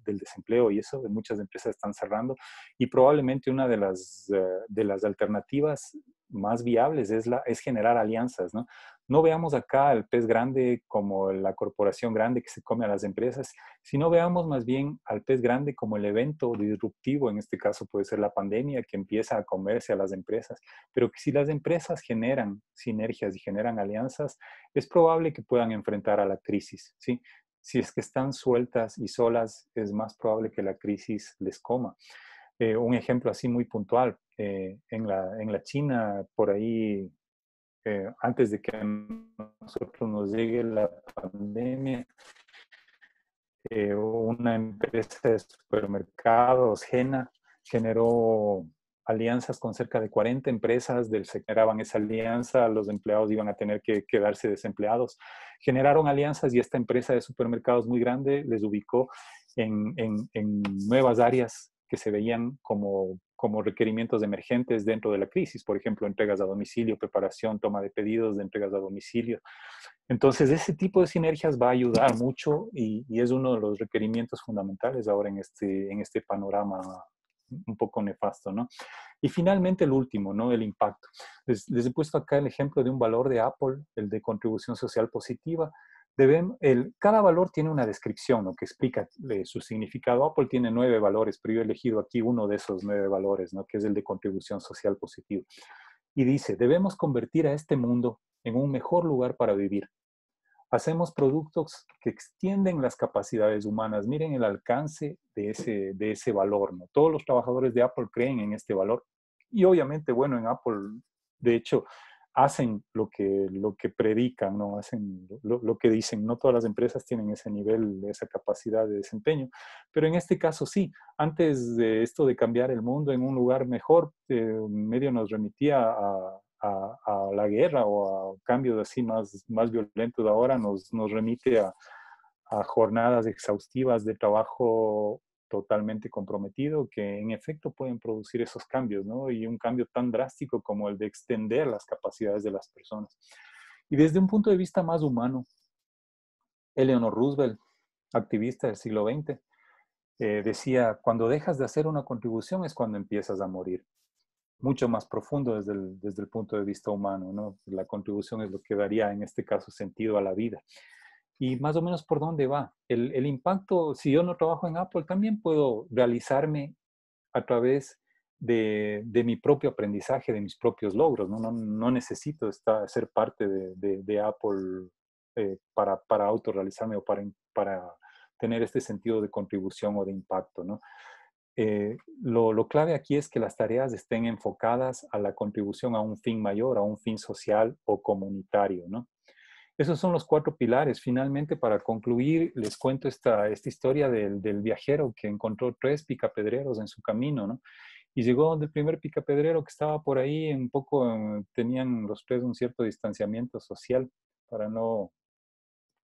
desempleo y eso, muchas empresas están cerrando. Y probablemente una de las alternativas más viables es generar alianzas, ¿no? No veamos acá al pez grande como la corporación grande que se come a las empresas, sino veamos más bien al pez grande como el evento disruptivo, en este caso puede ser la pandemia que empieza a comerse a las empresas, pero que si las empresas generan sinergias y generan alianzas, es probable que puedan enfrentar a la crisis, ¿sí? Si es que están sueltas y solas, es más probable que la crisis les coma. Un ejemplo así muy puntual, en la China, por ahí, antes de que a nosotros nos llegue la pandemia, una empresa de supermercados, Gena, generó alianzas con cerca de 40 empresas del sector. Generaban esa alianza, los empleados iban a tener que quedarse desempleados. Generaron alianzas y esta empresa de supermercados muy grande les ubicó en nuevas áreas que se veían como requerimientos emergentes dentro de la crisis, por ejemplo, entregas a domicilio, preparación, toma de pedidos de entregas a domicilio. Entonces, ese tipo de sinergias va a ayudar mucho y es uno de los requerimientos fundamentales ahora en este panorama un poco nefasto, ¿no? Y finalmente el último, ¿no? El impacto. Les he puesto acá el ejemplo de un valor de Apple, el de contribución social positiva. Cada valor tiene una descripción, ¿no? Que explica su significado. Apple tiene 9 valores, pero yo he elegido aquí uno de esos 9 valores, ¿no? Que es el de contribución social positiva. Y dice, debemos convertir a este mundo en un mejor lugar para vivir. Hacemos productos que extienden las capacidades humanas. Miren el alcance de ese valor, ¿no? Todos los trabajadores de Apple creen en este valor. Y obviamente, bueno, en Apple, de hecho, hacen lo que predican, ¿no? Hacen lo que dicen. No todas las empresas tienen ese nivel, esa capacidad de desempeño. Pero en este caso sí. Antes de esto de cambiar el mundo en un lugar mejor, medio nos remitía a la guerra o a cambios así más violentos. Ahora nos remite a jornadas exhaustivas de trabajo totalmente comprometido que en efecto pueden producir esos cambios, ¿no? Y un cambio tan drástico como el de extender las capacidades de las personas. Y desde un punto de vista más humano, Eleanor Roosevelt, activista del siglo XX, decía, cuando dejas de hacer una contribución es cuando empiezas a morir. mucho más profundo desde el punto de vista humano, ¿no? La contribución es lo que daría en este caso sentido a la vida. Y más o menos por dónde va. El impacto, si yo no trabajo en Apple, también puedo realizarme a través de mi propio aprendizaje, de mis propios logros, ¿no? No necesito ser parte de Apple para autorrealizarme o para tener este sentido de contribución o de impacto, ¿no? Lo clave aquí es que las tareas estén enfocadas a la contribución a un fin mayor, a un fin social o comunitario, ¿no? Esos son los 4 pilares. Finalmente, para concluir, les cuento esta historia del viajero que encontró 3 picapedreros en su camino, ¿no? Y llegó donde el primer picapedrero que estaba por ahí, un poco, tenían los 3 un cierto distanciamiento social para no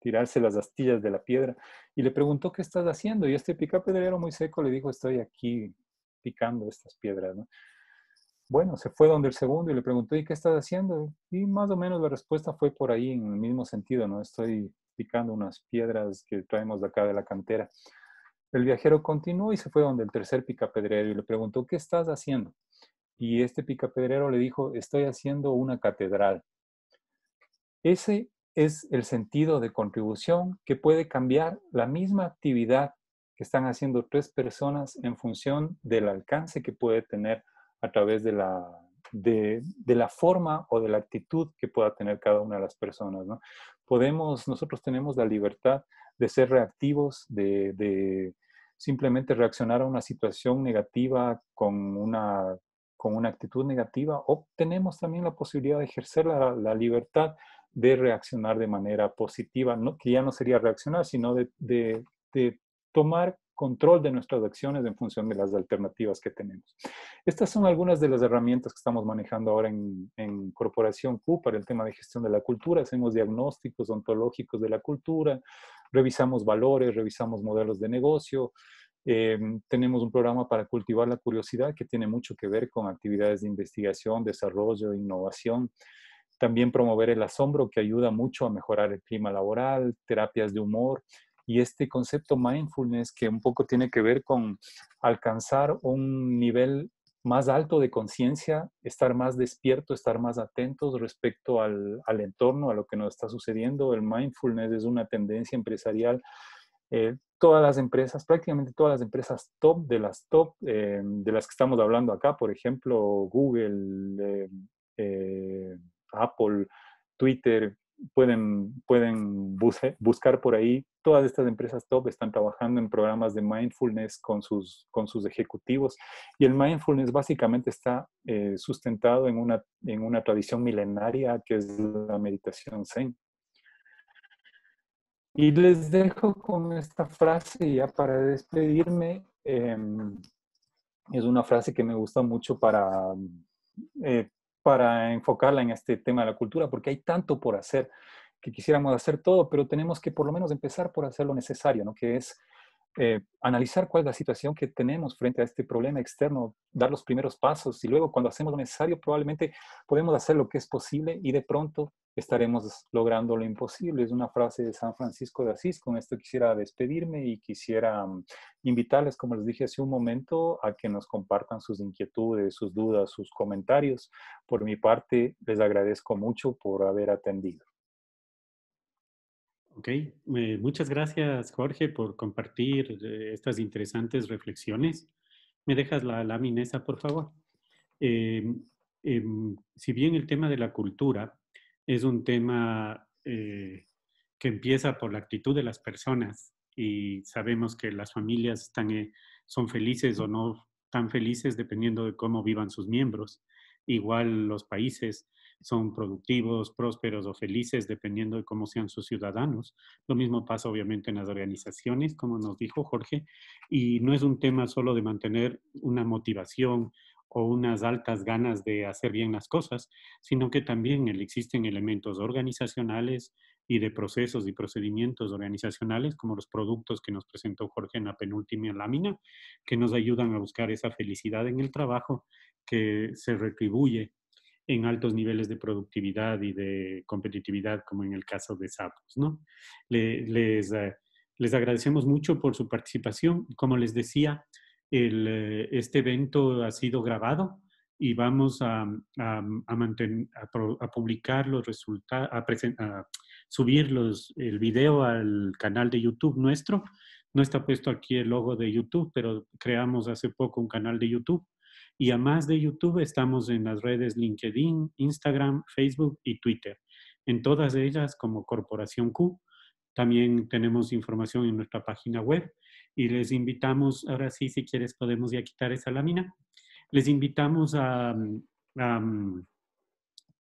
tirarse las astillas de la piedra. Y le preguntó, ¿qué estás haciendo? Y este picapedrero muy seco le dijo, estoy aquí picando estas piedras, ¿no? Bueno, se fue donde el segundo y le preguntó, ¿y qué estás haciendo? Y más o menos la respuesta fue por ahí en el mismo sentido, ¿no? Estoy picando unas piedras que traemos de acá de la cantera. El viajero continuó y se fue donde el tercer picapedrero y le preguntó, ¿qué estás haciendo? Y este picapedrero le dijo, estoy haciendo una catedral. Ese es el sentido de contribución que puede cambiar la misma actividad que están haciendo 3 personas en función del alcance que puede tener a través de la forma o de la actitud que pueda tener cada una de las personas, ¿no? Nosotros tenemos la libertad de ser reactivos, de simplemente reaccionar a una situación negativa con una actitud negativa, o tenemos también la posibilidad de ejercer la libertad de reaccionar de manera positiva, ¿no? Que ya no sería reaccionar, sino de tomar control de nuestras acciones en función de las alternativas que tenemos. Estas son algunas de las herramientas que estamos manejando ahora en Corporación Q para el tema de gestión de la cultura. Hacemos diagnósticos ontológicos de la cultura, revisamos valores, revisamos modelos de negocio. Tenemos un programa para cultivar la curiosidad que tiene mucho que ver con actividades de investigación, desarrollo, innovación. También promover el asombro, que ayuda mucho a mejorar el clima laboral, terapias de humor y este concepto mindfulness que un poco tiene que ver con alcanzar un nivel más alto de conciencia, estar más despierto, estar más atentos respecto al entorno, a lo que nos está sucediendo. El mindfulness es una tendencia empresarial. Todas las empresas, prácticamente todas las empresas top, de las que estamos hablando acá, por ejemplo, Google, Apple, Twitter, pueden buscar por ahí. Todas estas empresas top están trabajando en programas de mindfulness con sus ejecutivos. Y el mindfulness básicamente está sustentado en una tradición milenaria que es la meditación Zen. Y les dejo con esta frase ya para despedirme. Es una frase que me gusta mucho eh, para enfocarla en este tema de la cultura, porque hay tanto por hacer que quisiéramos hacer todo, pero tenemos que por lo menos empezar por hacer lo necesario, ¿no? Que es analizar cuál es la situación que tenemos frente a este problema externo, dar los primeros pasos y luego cuando hacemos lo necesario probablemente podemos hacer lo que es posible y de pronto estaremos logrando lo imposible. Es una frase de San Francisco de Asís. Con esto quisiera despedirme y quisiera invitarles, como les dije hace un momento, a que nos compartan sus inquietudes, sus dudas, sus comentarios. Por mi parte, les agradezco mucho por haber atendido. Ok, muchas gracias Jorge por compartir estas interesantes reflexiones. ¿Me dejas la lámina esa, por favor? Eh, si bien el tema de la cultura es un tema que empieza por la actitud de las personas y sabemos que las familias son felices o no tan felices dependiendo de cómo vivan sus miembros. Igual los países son productivos, prósperos o felices dependiendo de cómo sean sus ciudadanos. Lo mismo pasa obviamente en las organizaciones, como nos dijo Jorge, y no es un tema solo de mantener una motivación o unas altas ganas de hacer bien las cosas, sino que también existen elementos organizacionales y de procesos y procedimientos organizacionales, como los productos que nos presentó Jorge en la penúltima lámina, que nos ayudan a buscar esa felicidad en el trabajo que se retribuye en altos niveles de productividad y de competitividad, como en el caso de Sapos, ¿no? Les agradecemos mucho por su participación. Como les decía, este evento ha sido grabado y vamos a publicar los resultados, a subir el video al canal de YouTube nuestro. No está puesto aquí el logo de YouTube, pero creamos hace poco un canal de YouTube. Y además de YouTube, estamos en las redes LinkedIn, Instagram, Facebook y Twitter. En todas ellas como Corporación Q. También tenemos información en nuestra página web y les invitamos, ahora sí, si quieres podemos ya quitar esa lámina. Les invitamos a,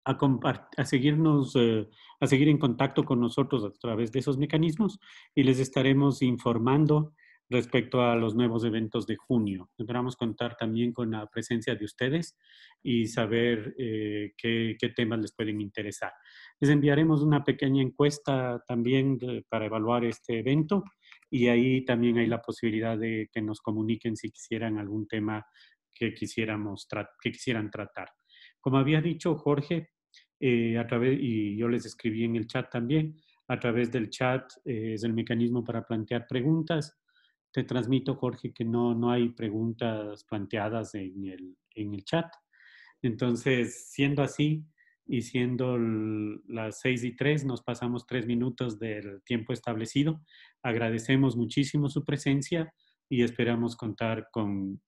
a seguirnos, a seguir en contacto con nosotros a través de esos mecanismos y les estaremos informando respecto a los nuevos eventos de junio. Esperamos contar también con la presencia de ustedes y saber qué temas les pueden interesar. Les enviaremos una pequeña encuesta también para evaluar este evento y ahí también hay la posibilidad de que nos comuniquen si quisieran algún tema que quisieran tratar. Como había dicho Jorge, y yo les escribí en el chat también, a través del chat es el mecanismo para plantear preguntas. Te transmito, Jorge, que no hay preguntas planteadas en el chat. Entonces, siendo así y siendo las 6:03, nos pasamos 3 minutos del tiempo establecido. Agradecemos muchísimo su presencia y esperamos contar con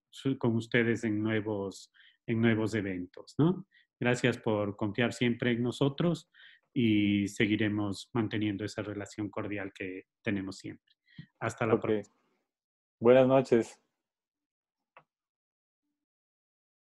ustedes en nuevos eventos, ¿no? Gracias por confiar siempre en nosotros y seguiremos manteniendo esa relación cordial que tenemos siempre. Hasta la Ok. próxima. Buenas noches.